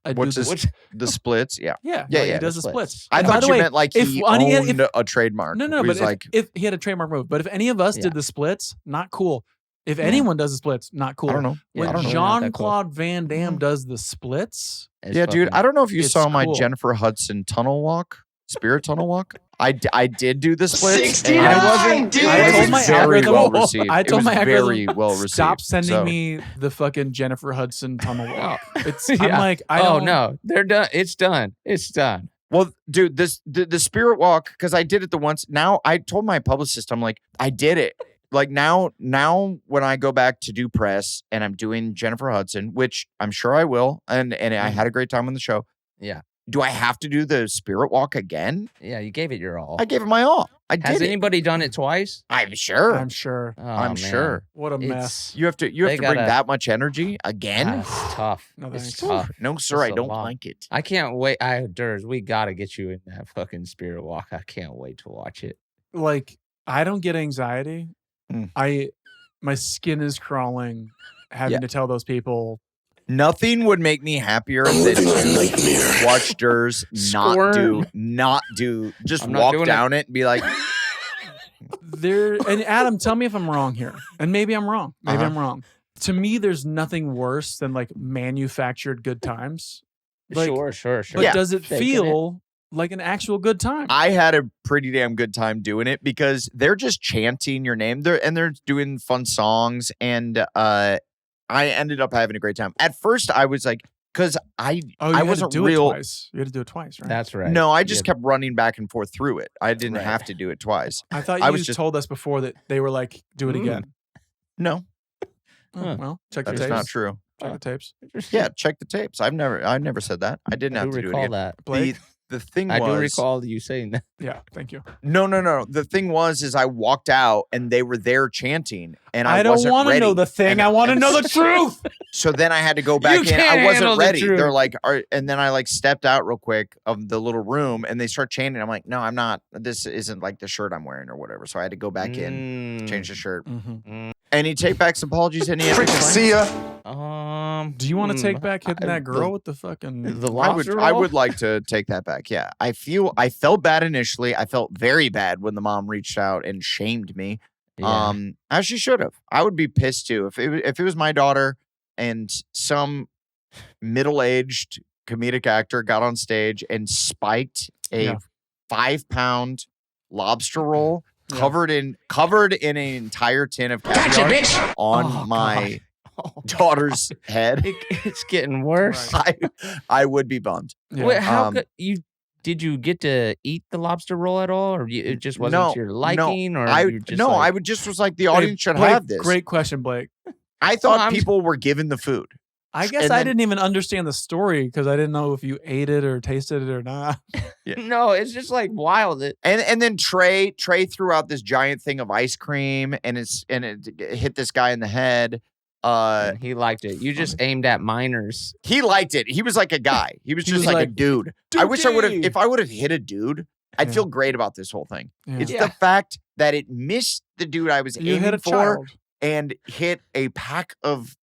S1: I do
S2: What's
S1: this-
S2: his, the splits? Yeah.
S1: Yeah,
S2: Yeah,
S1: like,
S2: yeah,
S1: he does
S4: the
S1: the splits.
S4: splits.
S2: I
S1: And by
S2: thought
S1: the
S2: you
S1: way,
S2: meant like
S1: if
S2: he
S1: any-
S2: owned
S1: if-
S2: a trademark.
S1: No,
S2: where
S1: but
S2: he's like,
S1: if he had a trademark move, but if any of us
S4: Yeah.
S1: did the splits, not cool. If anyone does the splits, not cool.
S2: I don't know.
S4: Yeah,
S1: When
S2: I don't know.
S4: Not that cool.
S1: Jean-Claude Van Damme does the splits,
S4: It's
S2: Yeah, dude.
S4: fucking-
S2: I don't know if you
S1: it's
S2: saw my
S1: cool.
S2: Jennifer Hudson tunnel walk, spirit tunnel walk. I did do the splits.
S9: 69,
S2: and I wasn't.
S9: dude.
S2: It
S1: I told
S2: wasn't
S1: my
S2: very
S1: algorithm-
S2: well received.
S1: I
S2: It
S1: told
S2: was
S1: my algorithm,
S2: very well received.
S1: stop sending
S2: So-
S1: me the fucking Jennifer Hudson tunnel walk. It's I'm
S4: Yeah.
S1: like, I
S4: Oh
S1: don't
S4: no, they're done. It's done. It's done.
S2: Well, dude, the spirit walk, because I did it the once. Now I told my publicist, I'm like, I did it. Like now when I go back to do press and I'm doing Jennifer Hudson, which I'm sure I will, and I had a great time on the show.
S4: Yeah.
S2: Do I have to do the spirit walk again?
S4: Yeah, you gave it your all.
S2: I gave it my all. I
S4: Has
S2: did it.
S4: anybody done it twice?
S2: I'm sure.
S1: I'm sure.
S4: Oh,
S2: I'm
S4: man.
S2: sure.
S1: What a
S4: It's-
S1: mess.
S2: You have to
S4: They
S2: bring
S4: gotta-
S2: that much energy again?
S4: It's tough.
S1: No
S4: It's
S1: thanks.
S4: tough.
S2: No, sir,
S4: It's
S2: I
S4: a
S2: don't
S4: lot.
S2: like it.
S4: I can't wait. Durs, we gotta get you in that fucking spirit walk. I can't wait to watch it.
S1: like I don't get anxiety.
S2: Mm.
S1: My skin is crawling having to tell those people.
S2: Nothing would make me happier than to watch Durs not do, just walk down it and be like,
S1: And Adam, tell me if I'm wrong here. And maybe I'm wrong. Maybe I'm wrong. To me, there's nothing worse than like manufactured good times. Like,
S4: sure.
S1: But does it feel like an actual good time?
S2: I had a pretty damn good time doing it because they're just chanting your name they're doing fun songs. And I ended up having a great time. At first, I was like, because I wasn't real.
S1: You had to do it twice, right?
S4: That's right.
S2: No, I just kept running back and forth through it. I didn't have to do it twice.
S1: I thought you told us before that they were like, do it again.
S2: No.
S1: Well, check the tapes.
S2: That's not true.
S1: Check the tapes.
S2: Yeah, check the tapes. I've never said that. I didn't have to do it again.
S4: That.
S1: Blake?
S2: The thing
S4: I
S2: was,
S4: do recall you saying that.
S1: Yeah, thank you.
S2: No. The thing was I walked out and they were there chanting, and I
S1: don't
S2: wasn't
S1: want to
S2: ready.
S1: know the thing. I want to know the truth.
S2: So then I had to go back in. I wasn't ready. They're like, and then I like stepped out real quick of the little room, and they start chanting. I'm like, no, I'm not. This isn't like the shirt I'm wearing or whatever. So I had to go back in, change the shirt. Any take backs, apologies, any?
S5: See ya.
S1: Do you want to take back hitting that girl with the fucking
S4: the lobster roll?
S2: I would like to take that back. Yeah, I felt bad initially. I felt very bad when the mom reached out and shamed me.
S4: Yeah.
S2: As she should have. I would be pissed too if it was my daughter and some middle-aged comedic actor got on stage and spiked a 5-pound lobster roll covered in an entire tin of caviar on my daughter's head.
S4: It's getting worse.
S2: I would be bummed.
S1: Yeah.
S4: Wait, how could did you get to eat the lobster roll at all, or it just wasn't to your liking? Or
S2: I would just was like the audience should have this.
S1: Great question, Blake.
S2: I thought people were given the food.
S1: I guess I didn't even understand the story because I didn't know if you ate it or tasted it or not.
S4: No, it's just like wild.
S2: And then Trey threw out this giant thing of ice cream and it hit this guy in the head.
S4: He liked it. You just aimed at minors.
S2: He liked it. He was like a guy. He was just like a dude. I wish I would have. If I would have hit a dude, I'd feel great about this whole thing. Yeah. It's the fact that it missed the dude I was aiming for and hit a pack of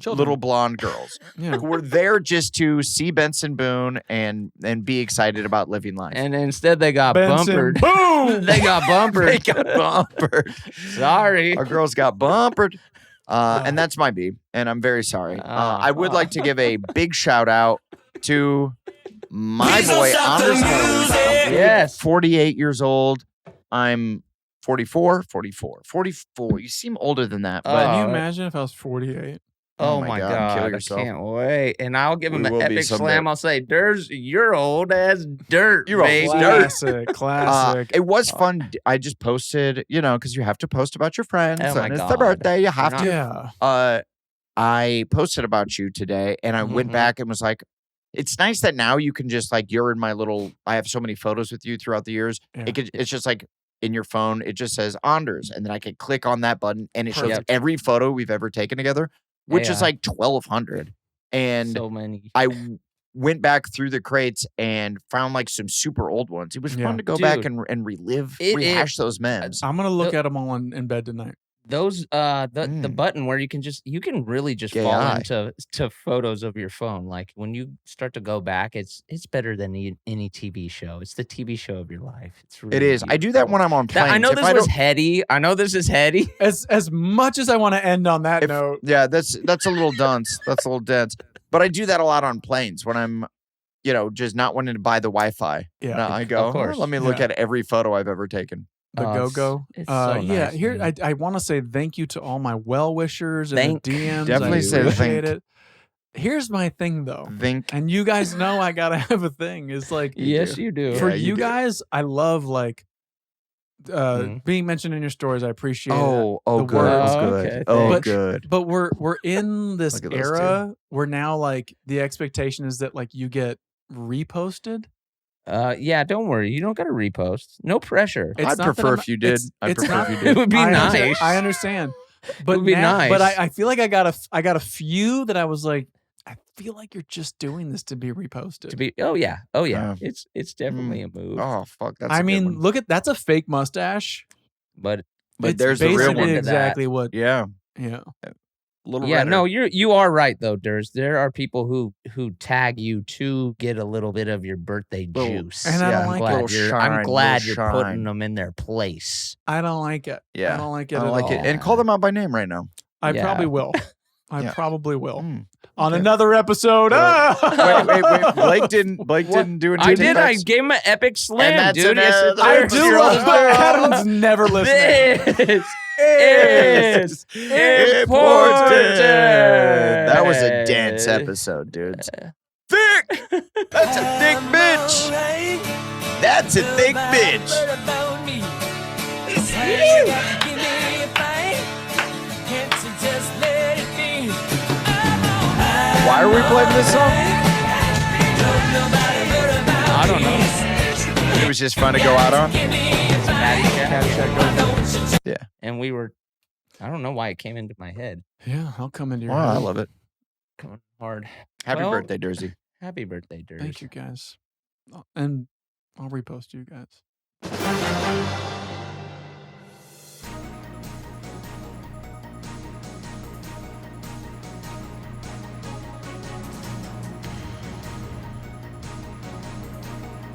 S2: little blonde girls who were there just to see Benson Boone and be excited about living life.
S4: And instead they got bumpered.
S1: Boom!
S4: They got bumpered.
S2: They got bumpered.
S4: Sorry.
S2: Our girls got bumpered. And that's my B, and I'm very sorry. I would like to give a big shout out to my boy, Arnold Schwarzenegger.
S4: Yes.
S2: 48 years old. I'm 44. You seem older than that. But
S1: Can you imagine if I was 48?
S4: Oh my God.
S2: Kill
S4: I
S2: yourself.
S4: can't wait. And I'll give him
S2: We
S4: an
S2: will be
S4: epic
S2: someday.
S4: slam. I'll say, Durs, you're old as dirt.
S2: You're
S4: baby.
S2: old as
S1: Classic.
S2: It was fun. I just posted, because you have to post about your friends.
S4: Oh my
S2: and it's
S4: God.
S2: their birthday. You have to.
S1: Yeah.
S2: I posted about you today, and I went back and was like, it's nice that now you can just you're in my little. I have so many photos with you throughout the years.
S1: Yeah.
S2: It's just like in your phone. It just says Anders, and then I can click on that button, and it shows every photo we've ever taken together, which is like 1,200. And
S4: so many.
S2: I went back through the crates and found some super old ones. It was fun to go back and rehash those memes.
S1: I'm gonna look at them all in bed tonight.
S4: Those the button where you can really just fall into photos of your phone. Like when you start to go back, it's better than any TV show. It's the TV show of your life. It's really
S2: it is. I do that when I'm on planes.
S4: I know this was heady. I know this is heady.
S1: As much as I want to end on that note.
S2: Yeah, that's a little dense. That's a little dense. But I do that a lot on planes when I'm, just not wanting to buy the Wi-Fi.
S1: Yeah,
S2: and I go,
S4: of course.
S2: Let me look at every photo I've ever taken.
S1: The go-go.
S4: It's so nice,
S1: here,
S4: man.
S1: I want to say thank you to all my well-wishers and the DMs.
S2: Definitely
S1: I
S2: say
S1: appreciate
S2: thank.
S1: it. Here's my thing, though.
S2: Think.
S1: And you guys know I got to have a thing. It's like,
S4: yes, you do.
S1: For
S2: Yeah, you
S1: you
S2: do.
S1: guys, I love being mentioned in your stories. I appreciate it.
S2: Oh,
S1: The
S2: good.
S1: words.
S4: Okay,
S2: Oh,
S1: But-
S2: good.
S1: But we're in this
S2: Look at those
S1: era where now the expectation is that you get reposted.
S4: Yeah, don't worry. You don't got to repost. No pressure.
S1: It's
S2: I'd
S1: not that
S2: prefer
S1: I'm-
S2: if you did.
S1: it's-
S2: I'd
S1: it's
S2: prefer
S1: not-
S2: if you did.
S4: It would be nice.
S1: I understand. But
S4: would be nice.
S1: But I feel like I got a few that I was like, I feel like you're just doing this to be reposted.
S4: Oh yeah.
S2: Yeah.
S4: It's definitely a move.
S2: Oh fuck, that's.
S1: I
S2: a good
S1: mean,
S2: one.
S1: look at that's a fake mustache.
S4: But
S2: But there's the real
S1: basically
S2: one.
S1: exactly what.
S2: Yeah,
S1: Yeah.
S2: little.
S4: yeah,
S2: redder.
S4: no, you are right though, Durs. There are people who tag you to get a little bit of your birthday
S2: Little-
S4: juice.
S1: And I don't
S2: Yeah,
S1: like
S2: little
S1: it.
S2: shine,
S4: I'm glad
S2: little
S4: you're putting
S2: shine.
S4: them in their place.
S1: I don't like it.
S2: Yeah,
S1: I don't like it
S2: I don't
S1: at
S2: like
S1: all.
S2: it. And call them out by name right now.
S1: I
S4: Yeah.
S1: probably will. I
S2: Yeah.
S1: probably will.
S2: Mm.
S1: On
S2: Okay.
S1: another episode.
S2: Wait. Blake didn't do
S4: I
S2: anything.
S4: did. I gave him an epic slam,
S2: that's
S4: dude. Yes,
S2: another-
S1: I
S4: it's
S1: do
S2: You're
S1: love
S2: on
S1: that
S2: the-
S1: Adam's never listening.
S4: This is important.
S2: That was a dance episode, dudes. Thick. That's a thick bitch. That's a thick bitch. Why are we playing this song?
S4: I don't know.
S2: It was just fun to go out on. Yeah.
S4: And we were, I don't know why it came into my head.
S1: Yeah, I'll come into your
S2: Wow, I
S1: head.
S2: love it.
S4: Coming hard.
S2: Happy
S4: Well,
S2: birthday, Dersey.
S4: Happy birthday, Durs.
S1: Thank you guys. And I'll repost you guys.